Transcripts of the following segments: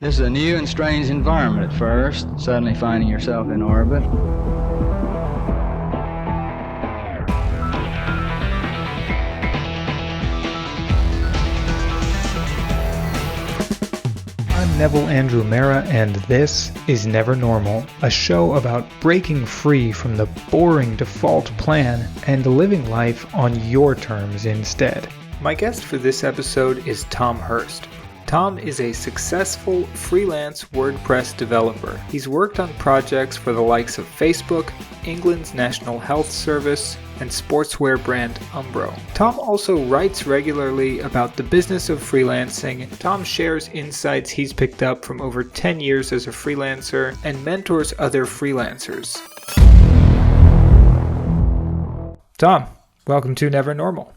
This is a new and strange environment at first, suddenly finding yourself in orbit. I'm Neville Andrew Mehra, and this is Never Normal, a show about breaking free from the boring default plan and living life on your terms instead. My guest for this episode is Tom Hirst. Tom is a successful freelance WordPress developer. He's worked on projects for the likes of Facebook, England's National Health Service, and sportswear brand Umbro. Tom also writes regularly about the business of freelancing. Tom shares insights he's picked up from over 10 years as a freelancer and mentors other freelancers. Tom, welcome to Never Normal.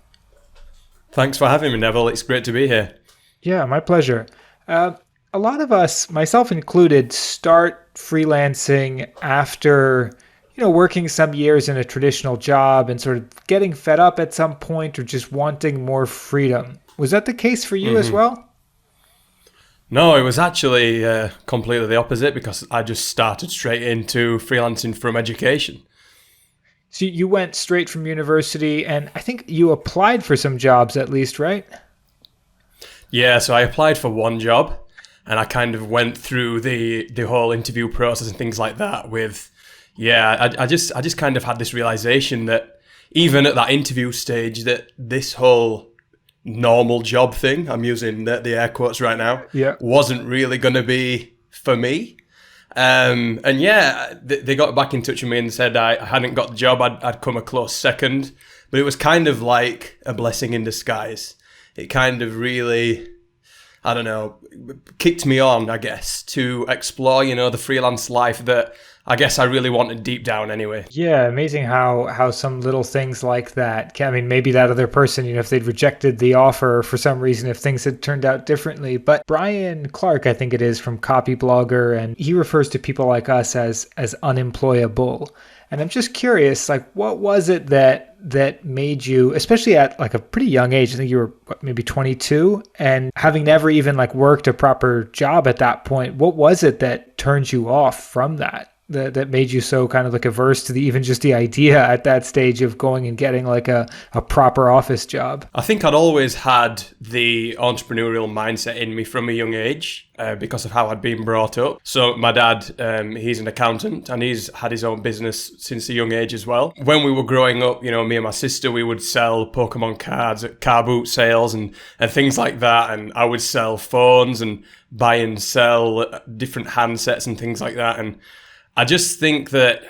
Thanks for having me, Neville. It's great to be here. Yeah, my pleasure. A lot of us, myself included, start freelancing after, working some years in a traditional job and sort of getting fed up at some point or just wanting more freedom. Was that the case for you as well? No, it was actually completely the opposite because I just started straight into freelancing from education. So you went straight from university and I think you applied for some jobs at least, right? Yeah, so I applied for one job and I kind of went through the whole interview process and things like that with, I just kind of had this realization that even at that interview stage that this whole normal job thing, I'm using the air quotes right now, wasn't really going to be for me. They got back in touch with me and said I hadn't got the job, I'd come a close second, but it was kind of like a blessing in disguise. It kind of really, kicked me on, I guess, to explore, the freelance life that I guess I really wanted deep down anyway. Yeah, amazing how some little things like that, maybe that other person, if they'd rejected the offer for some reason, if things had turned out differently. But Brian Clark, I think it is, from Copy Blogger, and he refers to people like us as unemployable. And I'm just curious, what was it that made you, especially at a pretty young age, I think you were maybe 22, and having never even worked a proper job at that point, what was it that turned you off from that made you so kind of averse to even just the idea at that stage of going and getting a proper office job? I think I'd always had the entrepreneurial mindset in me from a young age because of how I'd been brought up. So my dad, he's an accountant and he's had his own business since a young age as well. When we were growing up, me and my sister, we would sell Pokemon cards at car boot sales and things like that. And I would sell phones and buy and sell different handsets and things like that. And I just think that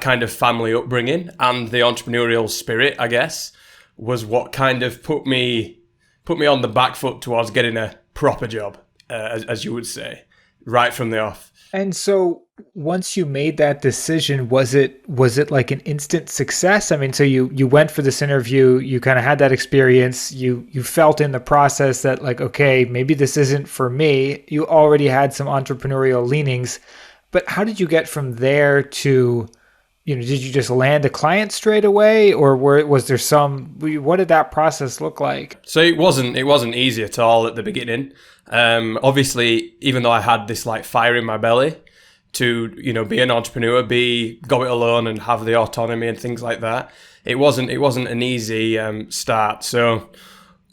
kind of family upbringing and the entrepreneurial spirit, I guess, was what kind of put me on the back foot towards getting a proper job, as you would say, right from the off. And so once you made that decision, was it like an instant success? So you went for this interview, you kind of had that experience, you felt in the process that okay, maybe this isn't for me. You already had some entrepreneurial leanings. But how did you get from there to, did you just land a client straight away, or was there what did that process look like? So it wasn't easy at all at the beginning. Obviously, even though I had this fire in my belly to, be an entrepreneur, go it alone and have the autonomy and things like that, it wasn't an easy start. So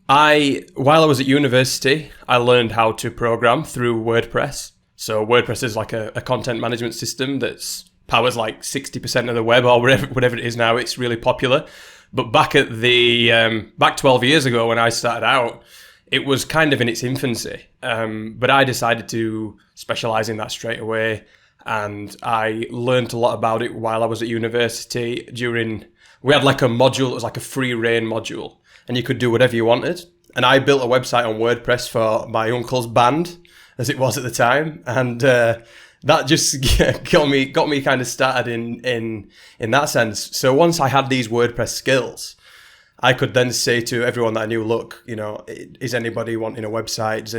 while I was at university, I learned how to program through WordPress. So WordPress is a content management system that's powers 60% of the web or whatever it is now. It's really popular. But back 12 years ago when I started out, it was kind of in its infancy. But I decided to specialize in that straight away. And I learned a lot about it while I was at university. We had a module, it was a free reign module. And you could do whatever you wanted. And I built a website on WordPress for my uncle's band, as it was at the time, and that just got me kind of started in that sense. So once I had these WordPress skills, I could then say to everyone that I knew, look, is anybody wanting a website?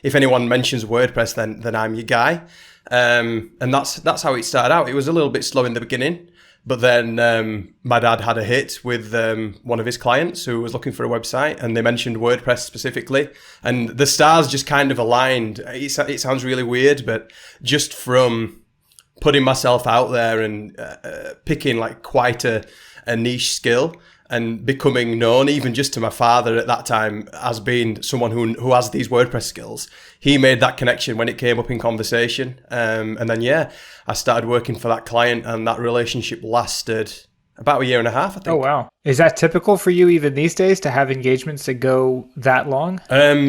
If anyone mentions WordPress, then I'm your guy. And that's how it started out. It was a little bit slow in the beginning, But then my dad had a hit with one of his clients who was looking for a website, and they mentioned WordPress specifically. And the stars just kind of aligned. It sounds really weird, but just from putting myself out there and picking like quite a niche skill and becoming known, even just to my father at that time, as being someone who has these WordPress skills, he made that connection when it came up in conversation. And then, I started working for that client, and that relationship lasted about 1.5 years, I think. Oh, wow. Is that typical for you even these days to have engagements that go that long?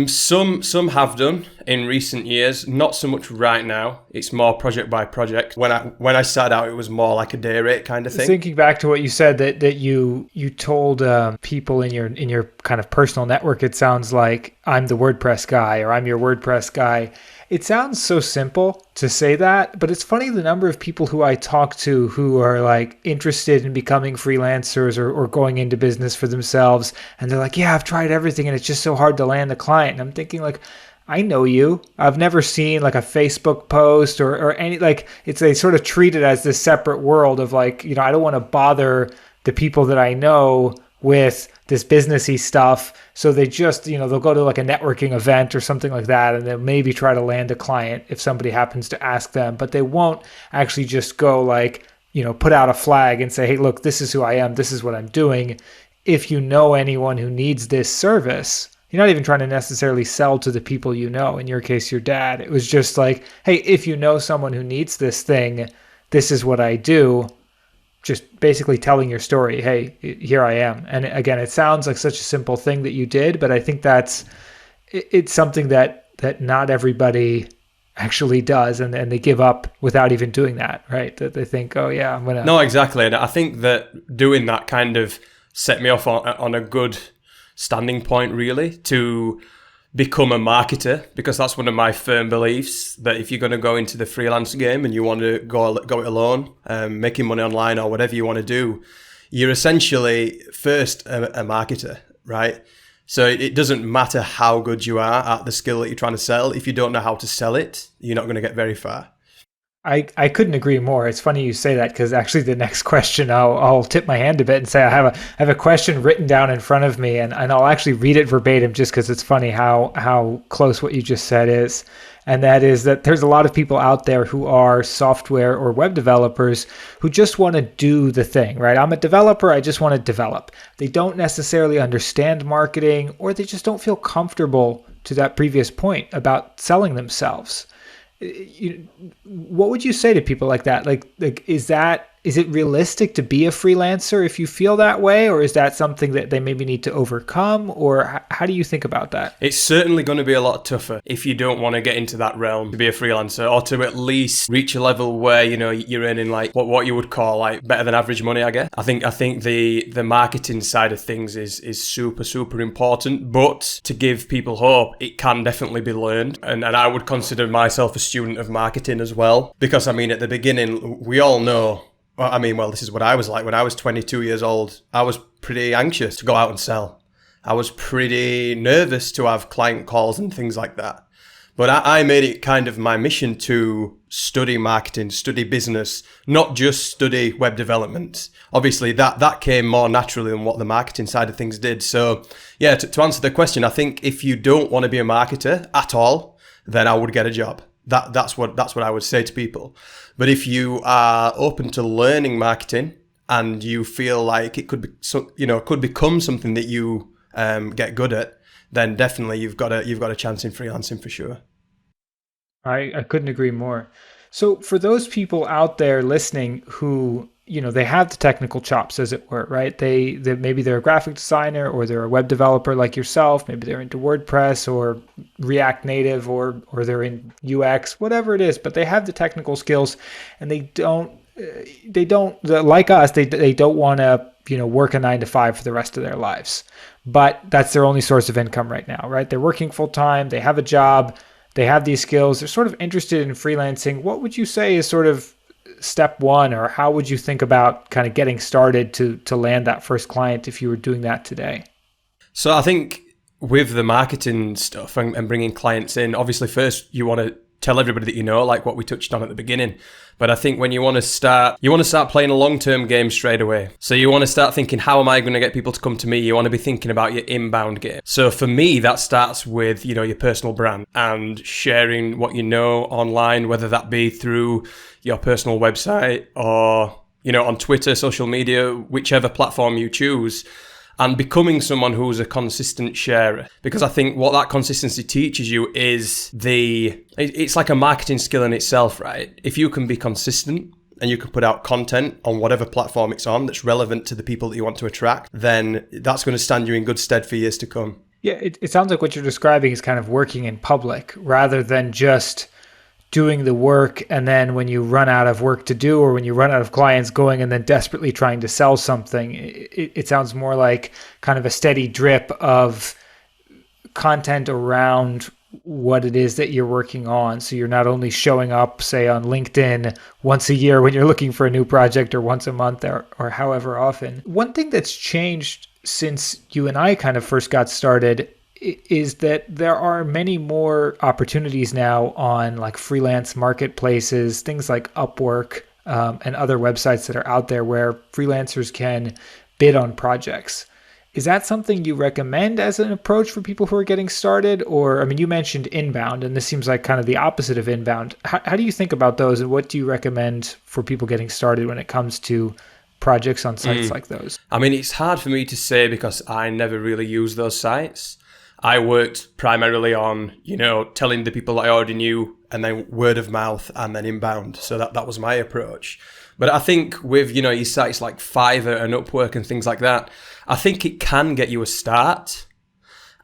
Some have done in recent years, not so much right now. It's more project by project. When I started out, it was more like a day rate kind of thing. Thinking back to what you said that you told people in your kind of personal network, it sounds like I'm the WordPress guy or I'm your WordPress guy. It sounds so simple to say that, but it's funny the number of people who I talk to who are like interested in becoming freelancers or going into business for themselves. And they're like, yeah, I've tried everything and it's just so hard to land a client. And I'm thinking like, I know you. I've never seen like a Facebook post or any, like they sort of treat it as this separate world of like, I don't want to bother the people that I know with this businessy stuff. So they just, they'll go to like a networking event or something like that, and they'll maybe try to land a client if somebody happens to ask them, but they won't actually just go like, put out a flag and say, hey, look, this is who I am. This is what I'm doing. If you know anyone who needs this service, you're not even trying to necessarily sell to the people you know. In your case, your dad. It was just like, hey, if you know someone who needs this thing, this is what I do. Just basically telling your story. Hey, here I am. And again, it sounds like such a simple thing that you did, but I think it's something that not everybody actually does, and they give up without even doing that, right? That they think, oh yeah, I'm gonna. No, exactly. And I think that doing that kind of set me off on a good standing point, really, to become a marketer, because that's one of my firm beliefs, that if you're going to go into the freelance game and you want to go it alone, making money online or whatever you want to do, you're essentially first a marketer, right? So it doesn't matter how good you are at the skill that you're trying to sell. If you don't know how to sell it, you're not going to get very far. I couldn't agree more. It's funny you say that, because actually the next question, I'll tip my hand a bit and say I have a question written down in front of me, and I'll actually read it verbatim just because it's funny how close what you just said is. And that is that there's a lot of people out there who are software or web developers who just want to do the thing, right? I'm a developer, I just want to develop. They don't necessarily understand marketing, or they just don't feel comfortable, to that previous point, about selling themselves. What would you say to people like that? Like, is it realistic to be a freelancer if you feel that way, or is that something that they maybe need to overcome, or how do you think about that? It's certainly going to be a lot tougher if you don't want to get into that realm to be a freelancer, or to at least reach a level where you're earning like what you would call like better than average money, I guess. I think the marketing side of things is super important, but to give people hope, it can definitely be learned, and I would consider myself a student of marketing as well, because at the beginning we all know. This is what I was like. When I was 22 years old, I was pretty anxious to go out and sell. I was pretty nervous to have client calls and things like that. But I made it kind of my mission to study marketing, study business, not just study web development. Obviously, that came more naturally than what the marketing side of things did. So, yeah, to answer the question, I think if you don't want to be a marketer at all, then I would get a job. That's what I would say to people. But if you are open to learning marketing and you feel like it could be, could become something that you get good at, then definitely you've got a chance in freelancing for sure. I couldn't agree more. So for those people out there listening who, they have the technical chops, as it were, right? They maybe they're a graphic designer, or they're a web developer like yourself. Maybe they're into WordPress or React Native, or they're in UX, whatever it is. But they have the technical skills, and they don't like us. They don't want to work a 9-to-5 for the rest of their lives. But that's their only source of income right now, right? They're working full time. They have a job. They have these skills. They're sort of interested in freelancing. What would you say is sort of step one, or how would you think about kind of getting started to land that first client if you were doing that today? So I think with the marketing stuff and bringing clients in, obviously first you want tell everybody that you know, like what we touched on at the beginning. But I think when you want to start playing a long-term game straight away. So you want to start thinking, how am I going to get people to come to me? You want to be thinking about your inbound game. So for me, that starts with, your personal brand and sharing what you know online, whether that be through your personal website or, on Twitter, social media, whichever platform you choose. And becoming someone who's a consistent sharer. Because I think what that consistency teaches you is it's like a marketing skill in itself, right? If you can be consistent and you can put out content on whatever platform it's on that's relevant to the people that you want to attract, then that's going to stand you in good stead for years to come. Yeah, it sounds like what you're describing is kind of working in public rather than just doing the work, and then when you run out of work to do or when you run out of clients, going and then desperately trying to sell something. It sounds more like kind of a steady drip of content around what it is that you're working on. So you're not only showing up, say, on LinkedIn once a year when you're looking for a new project or once a month or however often. One thing that's changed since you and I kind of first got started is that there are many more opportunities now on like freelance marketplaces, things like UpWork and other websites that are out there where freelancers can bid on projects. Is that something you recommend as an approach for people who are getting started? Or, I mean, you mentioned inbound, and this seems like kind of the opposite of inbound. How do you think about those, and what do you recommend for people getting started when it comes to projects on sites like those? I mean, it's hard for me to say because I never really use those sites. I worked primarily on, telling the people that I already knew, and then word of mouth and then inbound. So that was my approach. But I think with, your sites like Fiverr and UpWork and things like that, I think it can get you a start.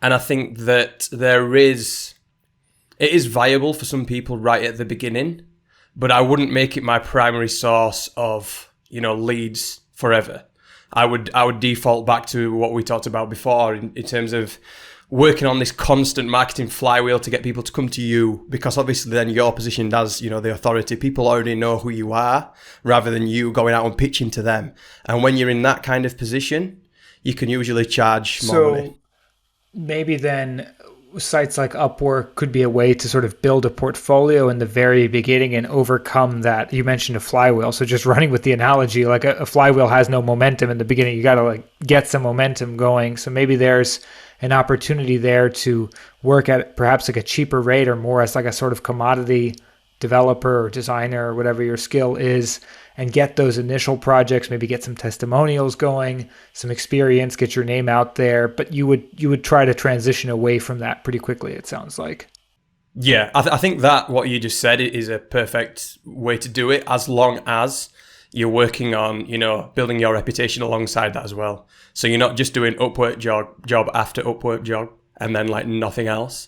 And I think that it is viable for some people right at the beginning, but I wouldn't make it my primary source of, leads forever. I would default back to what we talked about before in terms of working on this constant marketing flywheel to get people to come to you, because obviously then you're positioned as, the authority. People already know who you are rather than you going out and pitching to them. And when you're in that kind of position, you can usually charge more money. So maybe then sites like UpWork could be a way to sort of build a portfolio in the very beginning and overcome that. You mentioned a flywheel. So just running with the analogy, like a flywheel has no momentum in the beginning. You got to get some momentum going. So maybe there's an opportunity there to work at perhaps a cheaper rate or more as a sort of commodity developer or designer or whatever your skill is, and get those initial projects, maybe get some testimonials going, some experience, get your name out there. But you would try to transition away from that pretty quickly, it sounds like. Yeah, I think that what you just said is a perfect way to do it, as long as you're working on, building your reputation alongside that as well. So you're not just doing Upwork job after Upwork job and then nothing else.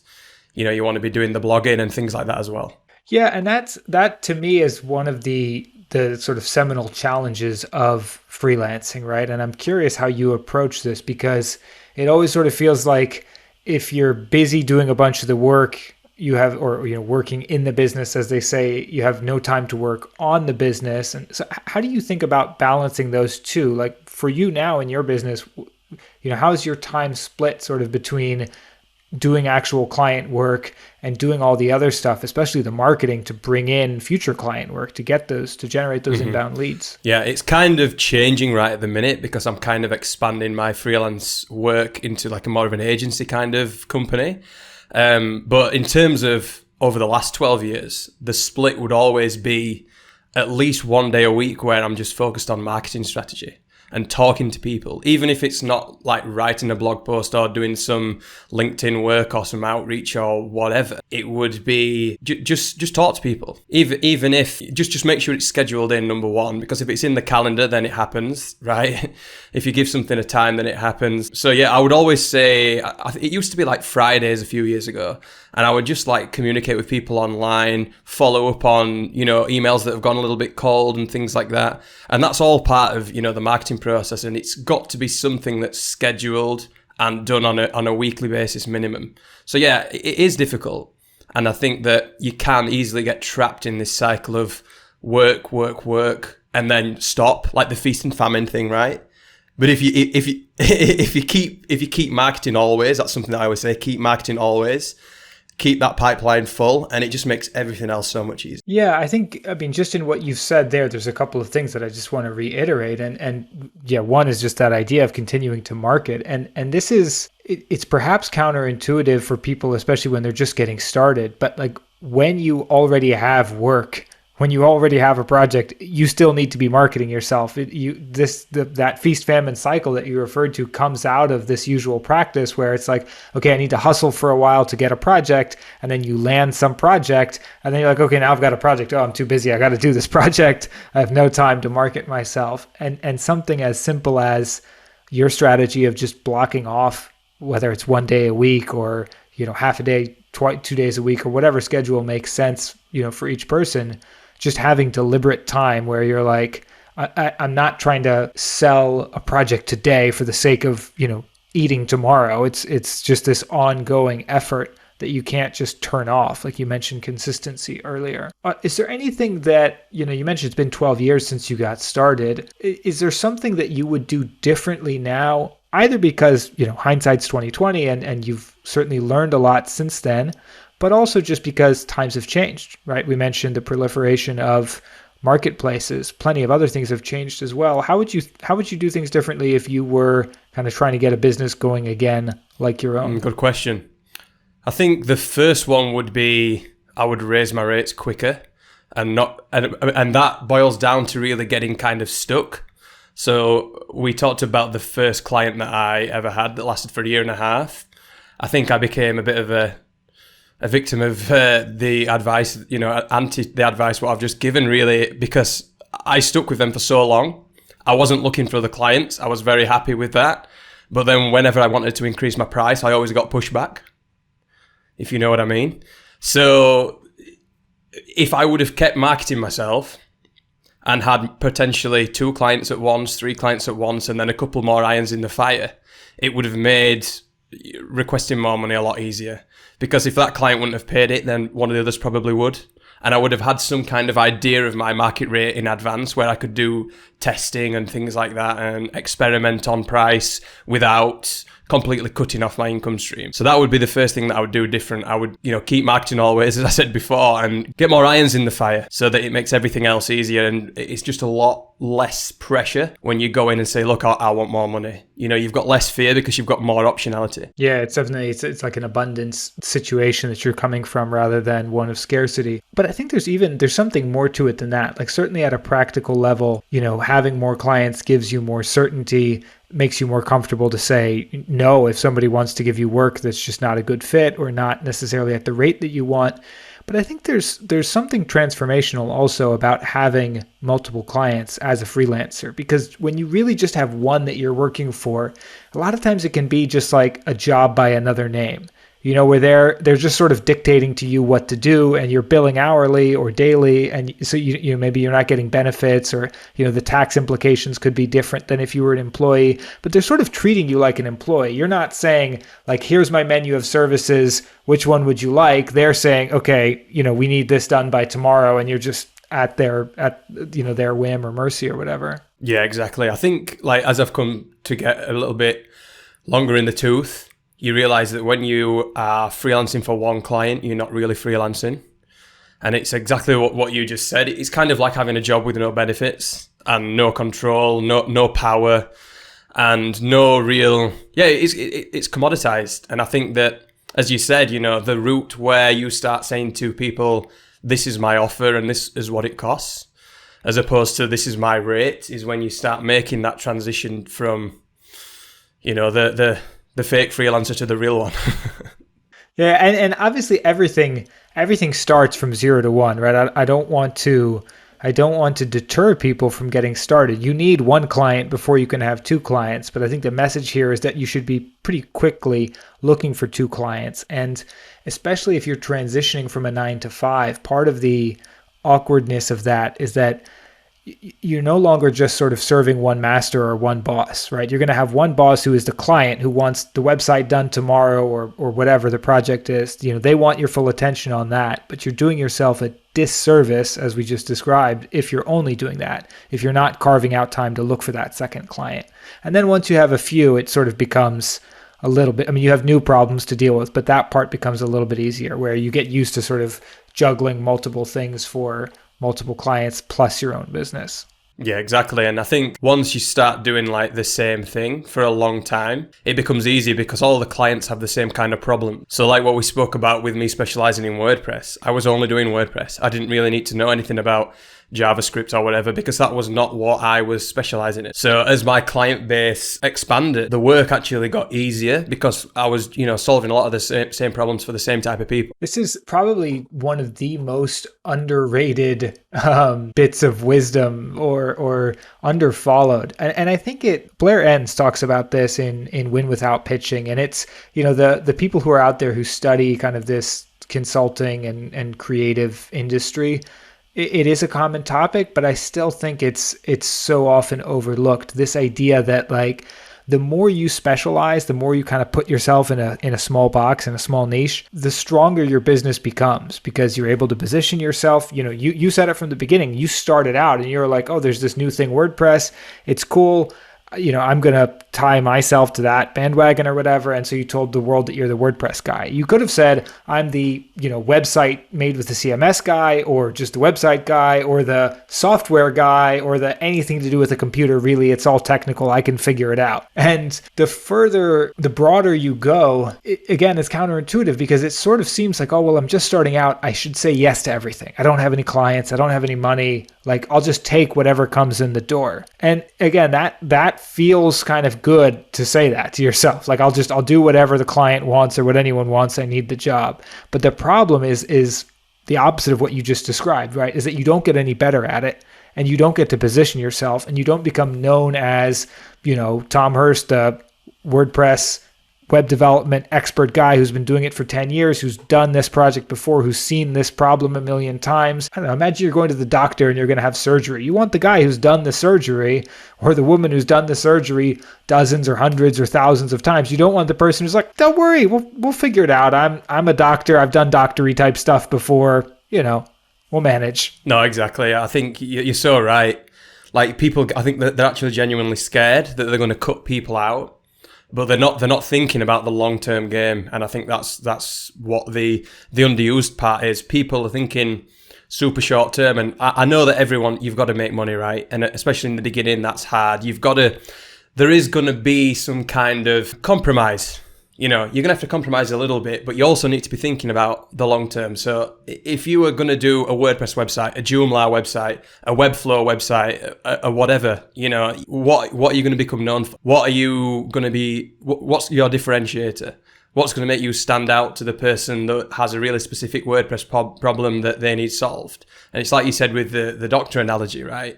You want to be doing the blogging and things like that as well. Yeah, and that to me is one of the sort of seminal challenges of freelancing, right? And I'm curious how you approach this, because it always sort of feels like if you're busy doing a bunch of the work you have, or working in the business, as they say, you have no time to work on the business. And so how do you think about balancing those two? Like for you now in your business, how's your time split sort of between doing actual client work and doing all the other stuff, especially the marketing to bring in future client work to generate those inbound leads? Yeah, it's kind of changing right at the minute because I'm kind of expanding my freelance work into a more of an agency kind of company. But in terms of over the last 12 years, the split would always be at least one day a week where I'm just focused on marketing strategy and talking to people, even if it's not writing a blog post or doing some LinkedIn work or some outreach or whatever. It would be just talk to people, even if just make sure it's scheduled in, number one, because if it's in the calendar, then it happens, right? If you give something a time, then it happens. So yeah, I would always say, it used to be Fridays a few years ago, and I would just communicate with people online, follow up on, emails that have gone a little bit cold and things like that. And that's all part of, the marketing process. And it's got to be something that's scheduled and done on a weekly basis minimum. So yeah, it is difficult. And I think that you can easily get trapped in this cycle of work, and then stop, like the feast and famine thing, right? But if you keep marketing always, that's something that I always say, keep marketing always. keep that pipeline full, and it just makes everything else so much easier. Yeah, I mean, just in what you've said there's a couple of things that I just want to reiterate. And yeah, one is just that idea of continuing to market. And this is, it's perhaps counterintuitive for people, especially when they're just getting started. But like when you already have work, when you already have a project, you still need to be marketing yourself. That feast-famine cycle that you referred to comes out of this usual practice where it's like, okay, I need to hustle for a while to get a project, and then you land some project, and then you're like, okay, now I've got a project. Oh, I'm too busy. I got to do this project. I have no time to market myself. And something as simple as your strategy of just blocking off, whether it's 1 day a week or half a day, 2 days a week, or whatever schedule makes sense, for each person. Just having deliberate time where you're like, I'm not trying to sell a project today for the sake of, eating tomorrow. It's just this ongoing effort that you can't just turn off. Like you mentioned consistency earlier. Is there anything that, you mentioned it's been 12 years since you got started. Is there something that you would do differently now? Either because, hindsight's 2020 and you've certainly learned a lot since then, but also just because times have changed, right? We mentioned the proliferation of marketplaces. Plenty of other things have changed as well. How would you do things differently if you were kind of trying to get a business going again like your own? Good question. I think the first one would be I would raise my rates quicker, and that boils down to really getting kind of stuck. So we talked about the first client that I ever had that lasted for 1.5 years. I think I became a bit of a victim of the advice, anti the advice what I've just given, really, because I stuck with them for so long. I wasn't looking for other clients. I was very happy with that. But then whenever I wanted to increase my price, I always got pushback, if you know what I mean. So if I would have kept marketing myself and had potentially 2 clients at once, 3 clients at once, and then a couple more irons in the fire, it would have made requesting more money a lot easier. Because if that client wouldn't have paid it, then one of the others probably would. And I would have had some kind of idea of my market rate in advance where I could do testing and things like that and experiment on price without completely cutting off my income stream. So that would be the first thing that I would do different. I would, keep marketing always, as I said before, and get more irons in the fire so that it makes everything else easier. And it's just a lot less pressure when you go in and say, look, I want more money. You've got less fear because you've got more optionality. Yeah, it's definitely, it's like an abundance situation that you're coming from rather than one of scarcity. But I think there's something more to it than that. Like certainly at a practical level, having more clients gives you more certainty, makes you more comfortable to say no if somebody wants to give you work that's just not a good fit or not necessarily at the rate that you want. But I think there's something transformational also about having multiple clients as a freelancer, because when you really just have one that you're working for, a lot of times it can be just like a job by another name. Where they're just sort of dictating to you what to do, and you're billing hourly or daily, and so you maybe you're not getting benefits, or the tax implications could be different than if you were an employee, but they're sort of treating you like an employee. You're not saying like, here's my menu of services, which one would you like? They're saying, okay, we need this done by tomorrow, and you're just at their whim or mercy or whatever. Yeah, exactly. I think like as I've come to get a little bit longer in the tooth, you realize that when you are freelancing for one client, you're not really freelancing. And it's exactly what you just said. It's kind of like having a job with no benefits and no control, no power, and no real... Yeah, it's commoditized. And I think that, as you said, the route where you start saying to people, this is my offer and this is what it costs, as opposed to this is my rate, is when you start making that transition from, the fake freelancer to the real one. Yeah, and obviously everything starts from 0 to 1, right? I don't want to deter people from getting started. You need 1 client before you can have 2 clients, but I think the message here is that you should be pretty quickly looking for 2 clients. And especially if you're transitioning from a 9 to 5, part of the awkwardness of that is that you're no longer just sort of serving one master or one boss, right? You're going to have one boss who is the client who wants the website done tomorrow or whatever the project is. They want your full attention on that, but you're doing yourself a disservice, as we just described, if you're only doing that, if you're not carving out time to look for that second client. And then once you have a few, it sort of becomes a little bit. I mean, you have new problems to deal with, but that part becomes a little bit easier where you get used to sort of juggling multiple things for multiple clients plus your own business. Yeah, exactly. And I think once you start doing like the same thing for a long time, it becomes easy because all the clients have the same kind of problem. So like what we spoke about with me specializing in WordPress, I was only doing WordPress. I didn't really need to know anything about JavaScript or whatever because that was not what I was specializing in. So as my client base expanded, the work actually got easier because I was, solving a lot of the same problems for the same type of people. This is probably one of the most underrated bits of wisdom or underfollowed. And I think Blair Enns talks about this in Win Without Pitching. And it's, the people who are out there who study kind of this consulting and creative industry, it is a common topic, but I still think it's so often overlooked. This idea that like the more you specialize, the more you kind of put yourself in a small box, in a small niche, the stronger your business becomes because you're able to position yourself. You said it from the beginning. You started out and you're like, oh, there's this new thing, WordPress. It's cool. I'm going to tie myself to that bandwagon or whatever. And so you told the world that you're the WordPress guy. You could have said, I'm the, website made with the CMS guy or just the website guy or the software guy or the anything to do with a computer. Really, it's all technical. I can figure it out. And the broader you go, again, it's counterintuitive because it sort of seems like, oh, well, I'm just starting out. I should say yes to everything. I don't have any clients. I don't have any money. Like I'll just take whatever comes in the door. And again, that feels kind of good to say that to yourself. Like I'll do whatever the client wants or what anyone wants. I need the job. But the problem is the opposite of what you just described, right? Is that you don't get any better at it and you don't get to position yourself and you don't become known as, Tom Hirst, the WordPress web development expert guy who's been doing it for 10 years, who's done this project before, who's seen this problem a million times. I don't know, imagine you're going to the doctor and you're going to have surgery. You want the guy who's done the surgery or the woman who's done the surgery dozens or hundreds or thousands of times. You don't want the person who's like, don't worry, we'll figure it out. I'm a doctor. I've done doctory type stuff before, we'll manage. No, exactly. I think you're so right. Like people, I think that they're actually genuinely scared that they're going to cut people out. But they're not thinking about the long-term game. And I think that's what the underused part is. People are thinking super short-term. And I know that you've got to make money, right? And especially in the beginning, that's hard. There is going to be some kind of compromise. You're going to have to compromise a little bit, but you also need to be thinking about the long term. So if you were going to do a WordPress website, a Joomla website, a Webflow website, a whatever, what are you going to become known for? What are you going to be? What's your differentiator? What's going to make you stand out to the person that has a really specific WordPress problem that they need solved? And it's like you said with the doctor analogy, right?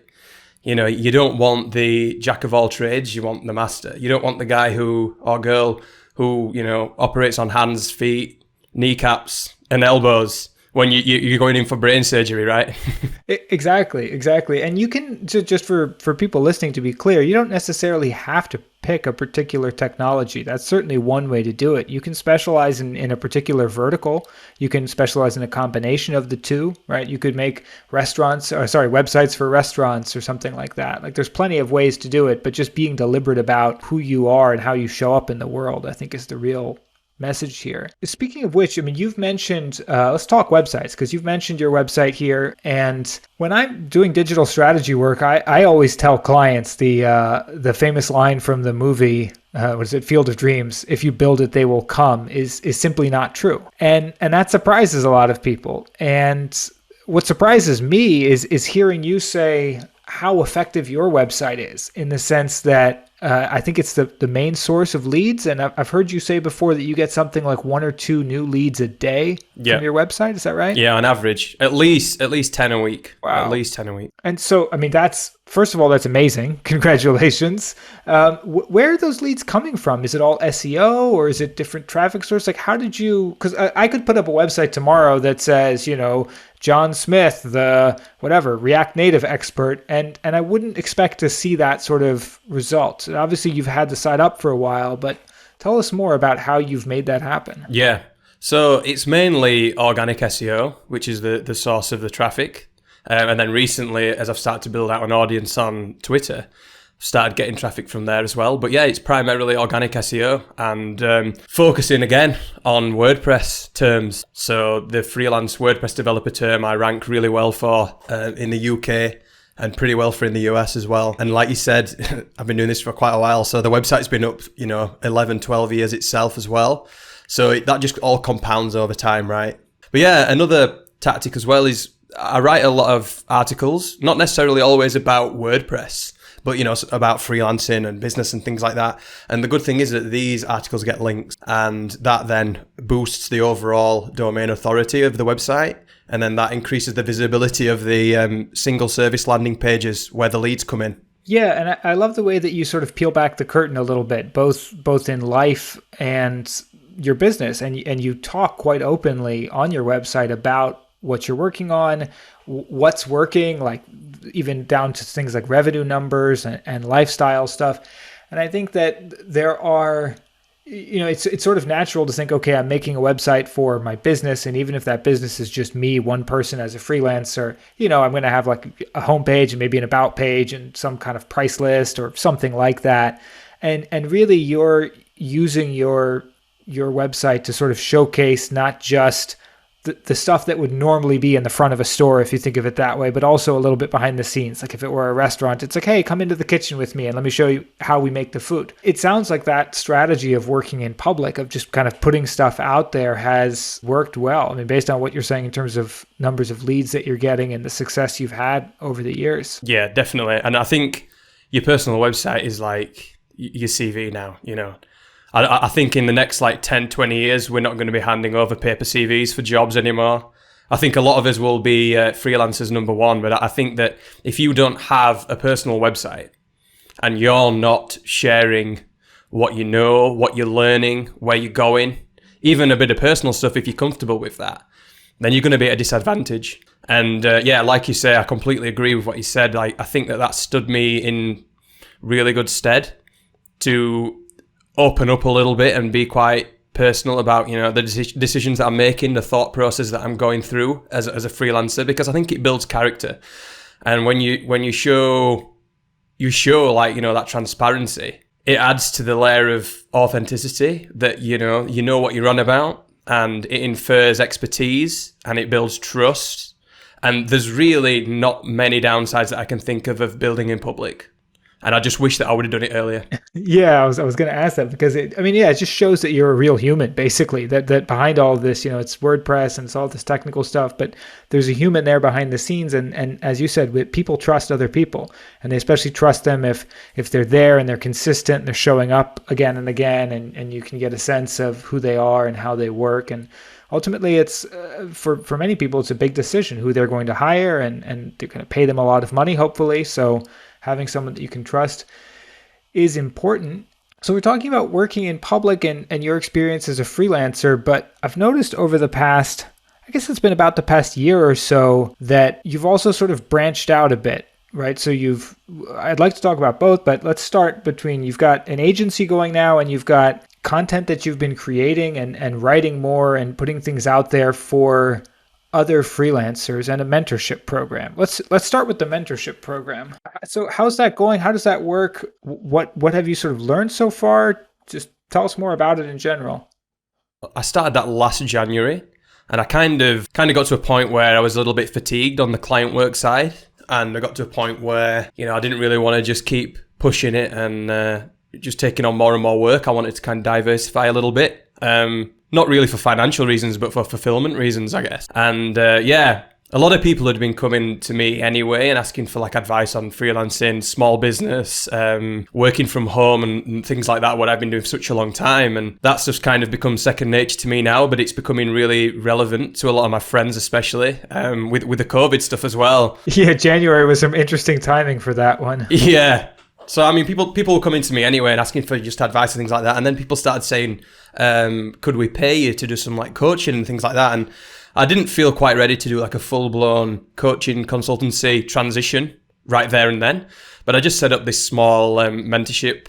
You don't want the jack of all trades, you want the master. You don't want the guy or girl who, operates on hands, feet, kneecaps, and elbows when you're going in for brain surgery, right? Exactly. And you can, just for people listening to be clear, you don't necessarily have to pick a particular technology. That's certainly one way to do it. You can specialize in a particular vertical. You can specialize in a combination of the two, right? You could make websites for restaurants or something like that. Like there's plenty of ways to do it, but just being deliberate about who you are and how you show up in the world, I think is the real message here. Speaking of which, you've mentioned, let's talk websites, because you've mentioned your website here. And when I'm doing digital strategy work, I always tell clients the famous line from the movie, Field of Dreams, if you build it, they will come, is simply not true. And that surprises a lot of people. And what surprises me is hearing you say how effective your website is, in the sense that I think it's the main source of leads. And I've heard you say before that you get something like 1 or 2 new leads a day from your website. Is that right? Yeah, on average, at least 10 a week. Wow. At least 10 a week. And so, first of all, that's amazing. Congratulations. Where are those leads coming from? Is it all SEO or is it different traffic source? Like how did you, because I could put up a website tomorrow that says, John Smith, the whatever, React Native expert, and I wouldn't expect to see that sort of result. Obviously, you've had the site up for a while, but tell us more about how you've made that happen. Yeah. So it's mainly organic SEO, which is the source of the traffic. And then recently, as I've started to build out an audience on Twitter, started getting traffic from there as well. But yeah, it's primarily organic SEO and focusing again on WordPress terms. So the freelance WordPress developer term I rank really well for in the UK and pretty well for in the US as well. And like you said, I've been doing this for quite a while. So the website's been up, 11, 12 years itself as well. So that just all compounds over time, right? But yeah, another tactic as well is I write a lot of articles, not necessarily always about WordPress, but about freelancing and business and things like that. And the good thing is that these articles get links, and that then boosts the overall domain authority of the website. And then that increases the visibility of the single service landing pages where the leads come in. Yeah, and I love the way that you sort of peel back the curtain a little bit, both in life and your business. And you talk quite openly on your website about what you're working on, what's working, like even down to things like revenue numbers and lifestyle stuff. And I think that there are, it's sort of natural to think, okay, I'm making a website for my business. And even if that business is just me, one person as a freelancer, I'm going to have like a homepage and maybe an about page and some kind of price list or something like that. And really you're using your website to sort of showcase not just the stuff that would normally be in the front of a store, if you think of it that way, but also a little bit behind the scenes. Like if it were a restaurant, it's like, hey, come into the kitchen with me and let me show you how we make the food. It sounds like that strategy of working in public, of just kind of putting stuff out there, has worked well. I mean, based on what you're saying in terms of numbers of leads that you're getting and the success you've had over the years. Yeah, definitely. And I think your personal website is like your CV now, I think in the next 10, 20 years, we're not going to be handing over paper CVs for jobs anymore. I think a lot of us will be freelancers number one, but I think that if you don't have a personal website and you're not sharing what you know, what you're learning, where you're going, even a bit of personal stuff, if you're comfortable with that, then you're going to be at a disadvantage. And like you say, I completely agree with what you said. I think that stood me in really good stead to open up a little bit and be quite personal about the decisions that I'm making, the thought process that I'm going through as a freelancer, because I think it builds character. And when you show that transparency, it adds to the layer of authenticity that you know what you're on about, and it infers expertise and it builds trust. And there's really not many downsides that I can think of building in public. And I just wish that I would have done it earlier. Yeah, I was going to ask that because it just shows that you're a real human, basically, that behind all of this, it's WordPress and it's all this technical stuff, but there's a human there behind the scenes. And as you said, people trust other people, and they especially trust them if they're there and they're consistent and they're showing up again and again, and you can get a sense of who they are and how they work. And ultimately, it's for many people, it's a big decision who they're going to hire, and they're going to pay them a lot of money, hopefully. So having someone that you can trust is important. So we're talking about working in public and your experience as a freelancer, but I've noticed over the past, I guess it's been about the past year or so, that you've also sort of branched out a bit, right? So I'd like to talk about both, but let's start between, you've got an agency going now and you've got content that you've been creating and writing more and putting things out there for other freelancers, and a mentorship program. Let's start with the mentorship program. So how's that going? How does that work? What have you sort of learned so far? Just tell us more about it in general. I started that last January, and I kind of got to a point where I was a little bit fatigued on the client work side, and I got to a point where I didn't really want to just keep pushing it and just taking on more and more work. I wanted to kind of diversify a little bit. Not really for financial reasons, but for fulfillment reasons, I guess. And a lot of people had been coming to me anyway and asking for advice on freelancing, small business, working from home and things like that, what I've been doing for such a long time. And that's just kind of become second nature to me now, but it's becoming really relevant to a lot of my friends, especially with the COVID stuff as well. Yeah, January was some interesting timing for that one. Yeah. So, I mean, people were coming to me anyway and asking for just advice and things like that. And then people started saying, could we pay you to do some coaching and things like that? And I didn't feel quite ready to do a full-blown coaching consultancy transition right there and then. But I just set up this small mentorship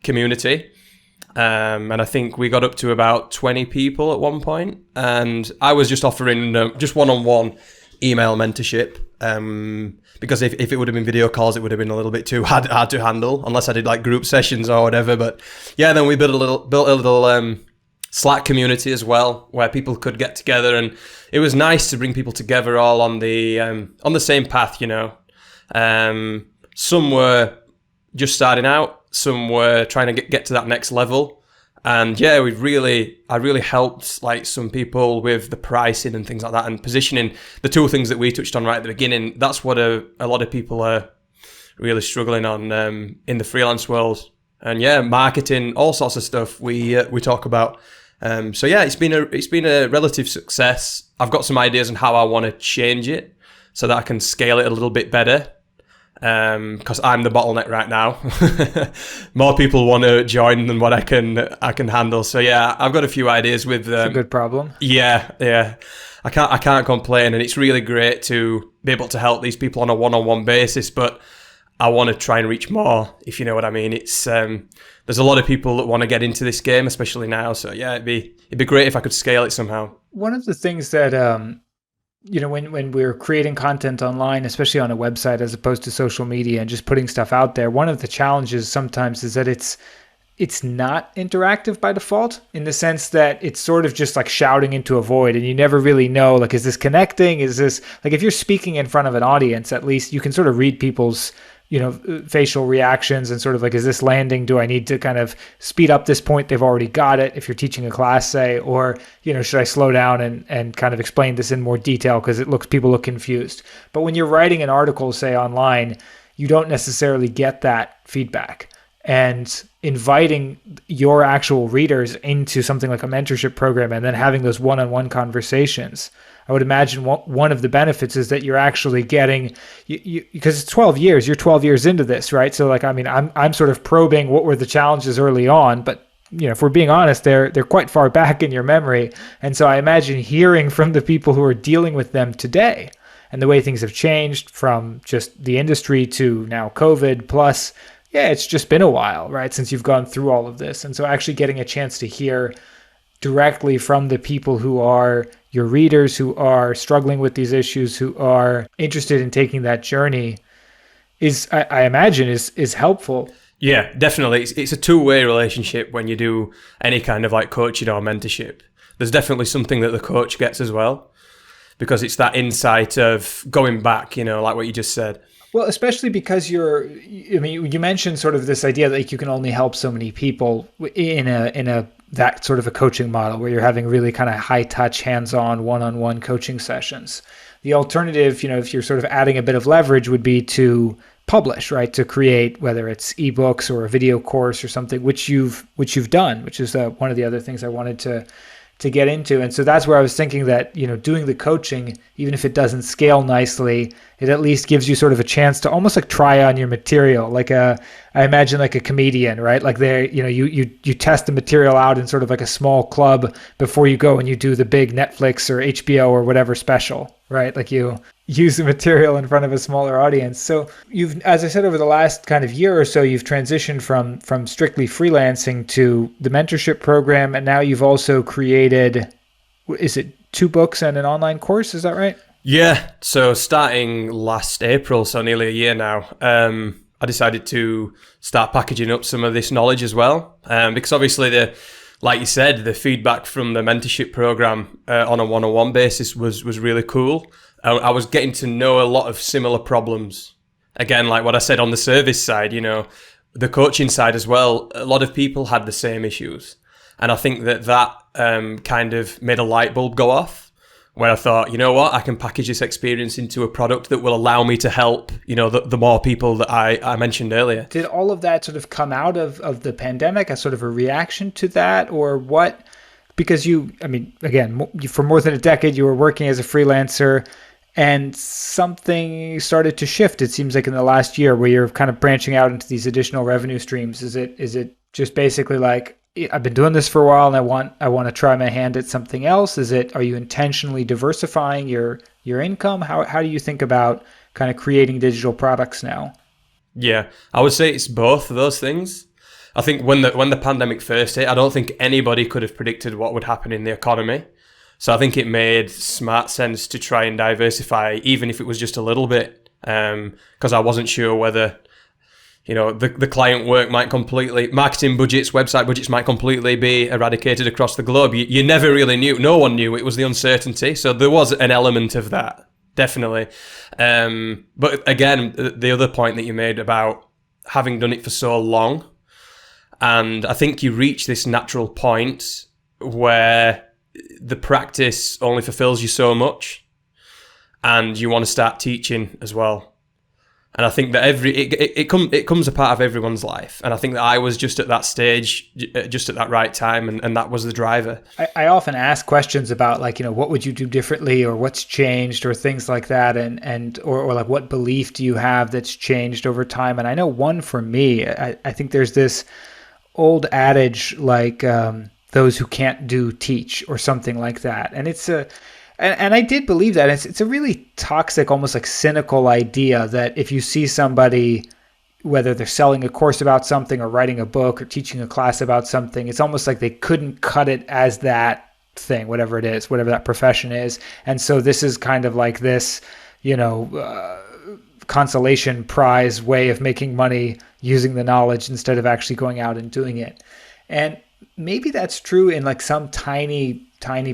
community. And I think we got up to about 20 people at one point. And I was just offering just one-on-one email mentorship. Because if it would have been video calls, it would have been a little bit too hard to handle, unless I did like group sessions or whatever. But yeah, then we built a little Slack community as well, where people could get together, and it was nice to bring people together all on the same path. Some were just starting out, some were trying to get to that next level. And yeah, I really helped like some people with the pricing and things like that, and positioning, the two things that we touched on right at the beginning. That's what a lot of people are really struggling on in the freelance world. And yeah, marketing, all sorts of stuff we talk about. So yeah, it's been a relative success. I've got some ideas on how I want to change it so that I can scale it a little bit better. Because I'm the bottleneck right now. More people want to join than what I can handle. So yeah, I've got a few ideas with. It's a good problem. Yeah. I can't complain, and it's really great to be able to help these people on a one-on-one basis. But I want to try and reach more, if you know what I mean. It's there's a lot of people that want to get into this game, especially now. So yeah, it'd be great if I could scale it somehow. One of the things that when we're creating content online, especially on a website as opposed to social media and just putting stuff out there, one of the challenges sometimes is that it's not interactive by default, in the sense that it's sort of just like shouting into a void, and you never really know, like, is this connecting? Is this, like, if you're speaking in front of an audience, at least you can sort of read people's facial reactions and sort of like, is this landing? Do I need to kind of speed up this point? They've already got it. If you're teaching a class, say, or, should I slow down and kind of explain this in more detail because people look confused. But when you're writing an article, say online, you don't necessarily get that feedback. And inviting your actual readers into something like a mentorship program and then having those one-on-one conversations, I would imagine one of the benefits is that you're actually getting, because it's 12 years, you're 12 years into this, right? So like, I mean, I'm sort of probing what were the challenges early on, but if we're being honest, they're quite far back in your memory. And so I imagine hearing from the people who are dealing with them today and the way things have changed from just the industry to now COVID plus, yeah, it's just been a while, right, since you've gone through all of this. And so actually getting a chance to hear directly from the people who are your readers, who are struggling with these issues, who are interested in taking that journey is, I imagine, is helpful. Yeah, definitely. It's a two-way relationship when you do any kind of like coaching or mentorship. There's definitely something that the coach gets as well, because it's that insight of going back, like what you just said. Well, especially because you mentioned sort of this idea that like you can only help so many people in a that sort of a coaching model where you're having really kind of high touch, hands-on, one-on-one coaching sessions. The alternative, if you're sort of adding a bit of leverage, would be to publish, right? To create, whether it's ebooks or a video course or something, which you've done, which is one of the other things I wanted to get into. And so that's where I was thinking that, doing the coaching, even if it doesn't scale nicely, it at least gives you sort of a chance to almost like try on your material. Like I imagine like a comedian, right? Like you test the material out in sort of like a small club before you go and you do the big Netflix or HBO or whatever special, right? Like you use the material in front of a smaller audience. So you've, as I said, over the last kind of year or so, you've transitioned from strictly freelancing to the mentorship program. And now you've also created, is it 2 books and an online course? Is that right? Yeah. So starting last April, so nearly a year now, I decided to start packaging up some of this knowledge as well. Because obviously like you said, the feedback from the mentorship program on a one-on-one basis was really cool. I was getting to know a lot of similar problems. Again, like what I said on the service side, the coaching side as well, a lot of people had the same issues. And I think that kind of made a light bulb go off, where I thought, you know what, I can package this experience into a product that will allow me to help, the more people that I mentioned earlier. Did all of that sort of come out of the pandemic as sort of a reaction to that, or what? Because again, for more than a decade, you were working as a freelancer, and something started to shift, it seems like, in the last year, where you're kind of branching out into these additional revenue streams. Is it just basically like, I've been doing this for a while and I want to try my hand at something else? Are you intentionally diversifying your income? How do you think about kind of creating digital products now? Yeah, I would say it's both of those things. I think when the pandemic first hit, I don't think anybody could have predicted what would happen in the economy. So I think it made smart sense to try and diversify, even if it was just a little bit, because I wasn't sure whether, the client work might completely, marketing budgets, website budgets might completely be eradicated across the globe. You never really knew. No one knew. It was the uncertainty. So there was an element of that, definitely. But again, the other point that you made about having done it for so long, and I think you reach this natural point where the practice only fulfills you so much, and you want to start teaching as well. And I think that it comes a part of everyone's life. And I think that I was just at that stage, just at that right time, and that was the driver. I often ask questions about what would you do differently, or what's changed, or things like that, or like what belief do you have that's changed over time? And I know one for me, I think there's this old adage like those who can't do teach, or something like that. And it's and I did believe that. It's a really toxic, almost like cynical idea that if you see somebody, whether they're selling a course about something or writing a book or teaching a class about something, it's almost like they couldn't cut it as that thing, whatever it is, whatever that profession is. And so this is kind of like this, consolation prize way of making money using the knowledge instead of actually going out and doing it. And maybe that's true in like some tiny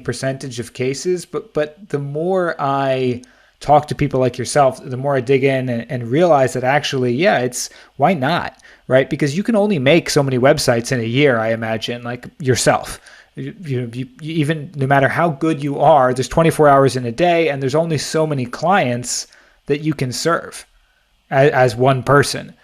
percentage of cases, but the more I talk to people like yourself, the more I dig in and realize that actually, it's why not, right? Because you can only make so many websites in a year, I imagine, like yourself. You even no matter how good you are, there's 24 hours in a day, and there's only so many clients that you can serve as one person.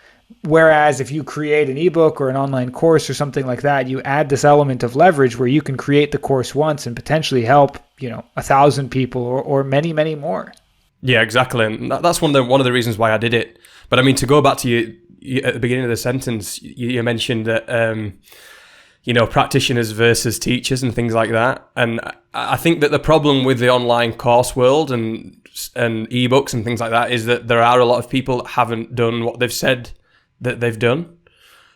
Whereas if you create an ebook or an online course or something like that, you add this element of leverage where you can create the course once and potentially help, 1,000 people or many, many more. Yeah, exactly. And that's one of the reasons why I did it. But I mean, to go back to you at the beginning of the sentence, you mentioned that, practitioners versus teachers and things like that. And I think that the problem with the online course world and ebooks and things like that is that there are a lot of people that haven't done what they've said that they've done.